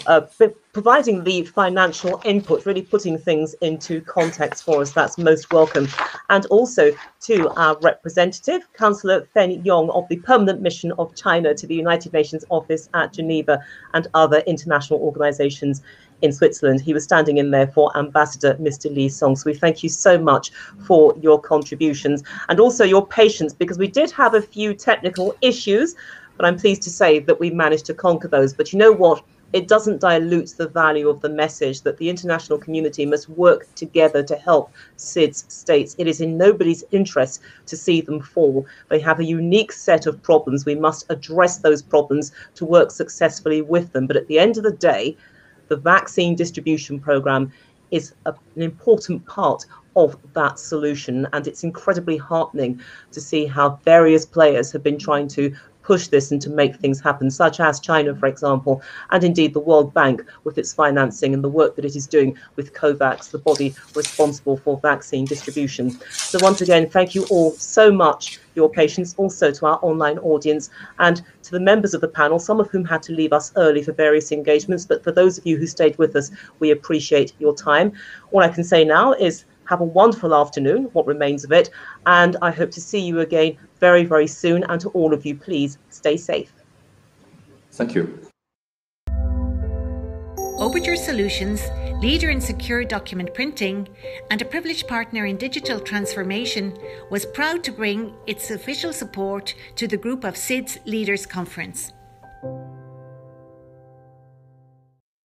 providing the financial input, really putting things into context for us. That's most welcome. And also to our representative, Councillor Feng Yong of the Permanent Mission of China to the United Nations Office at Geneva and other international organizations in Switzerland. He was standing in there for Ambassador Mr. Lee Song. So we thank you so much for your contributions and also your patience, because we did have a few technical issues, but I'm pleased to say that we managed to conquer those. But you know what? It doesn't dilute the value of the message that the international community must work together to help SIDS states. It is in nobody's interest to see them fall. They have a unique set of problems. We must address those problems to work successfully with them. But at the end of the day, the vaccine distribution program is an important part of that solution. And it's incredibly heartening to see how various players have been trying to push this and to make things happen, such as China, for example, and indeed the World Bank with its financing and the work that it is doing with COVAX, the body responsible for vaccine distribution. So once again, thank you all so much for your patience, also to our online audience and to the members of the panel, some of whom had to leave us early for various engagements, but for those of you who stayed with us, we appreciate your time. All I can say now is have a wonderful afternoon, what remains of it, and I hope to see you again very, very soon. And to all of you, please stay safe. Thank you. Overture Solutions, leader in secure document printing and a privileged partner in digital transformation, was proud to bring its official support to the Group of SIDS Leaders Conference.